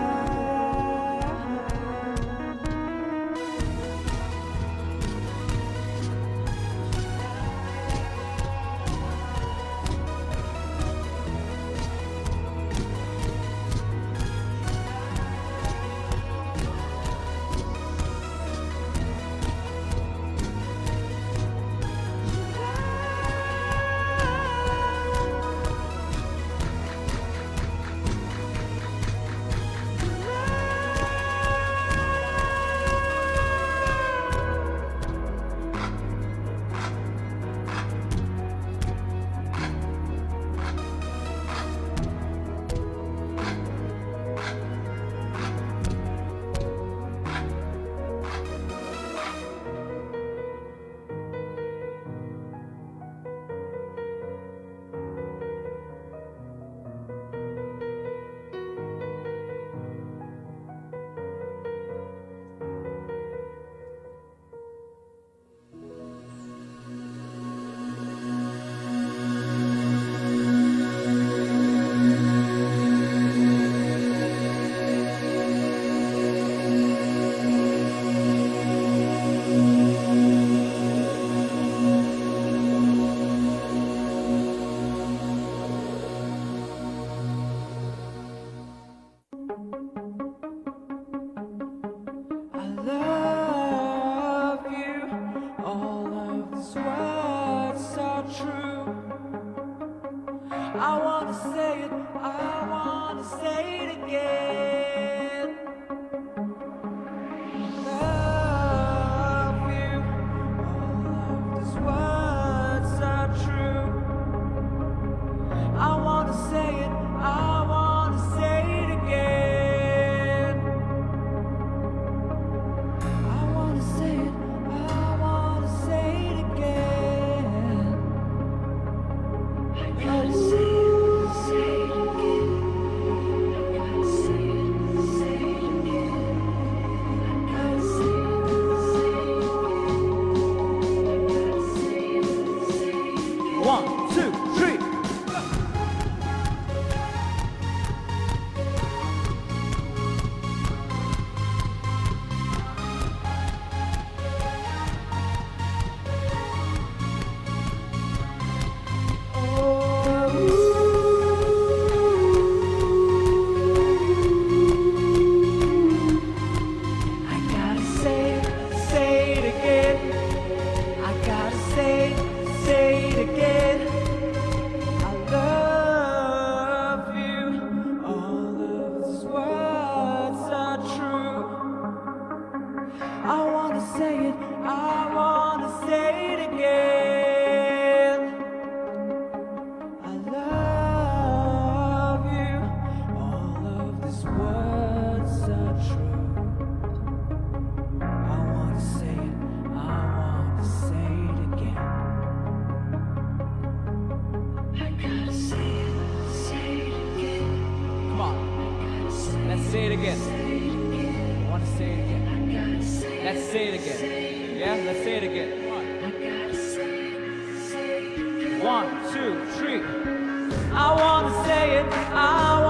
I love you, all of these words are true. I wanna say it, I wanna say it again. Love you, all of these words are true. I wanna say it, I wanna say it again. I wanna say it, I wanna say it again. I gotta say it, say it again. I gotta say it, say it again. I gotta say it, say it again. I gotta say it, say it again. 1, 2, 3. I gotta say it again. I gotta say it again. I love you. All of these words are true. I wanna say it. I wanna say it again. I love you. All of these words are true. I wanna say it. I wanna say it again. I gotta say it again. Come on, let's say it again. I wanna Let's say it again. Yeah, let's say it again. One, two, three. I wanna say it. I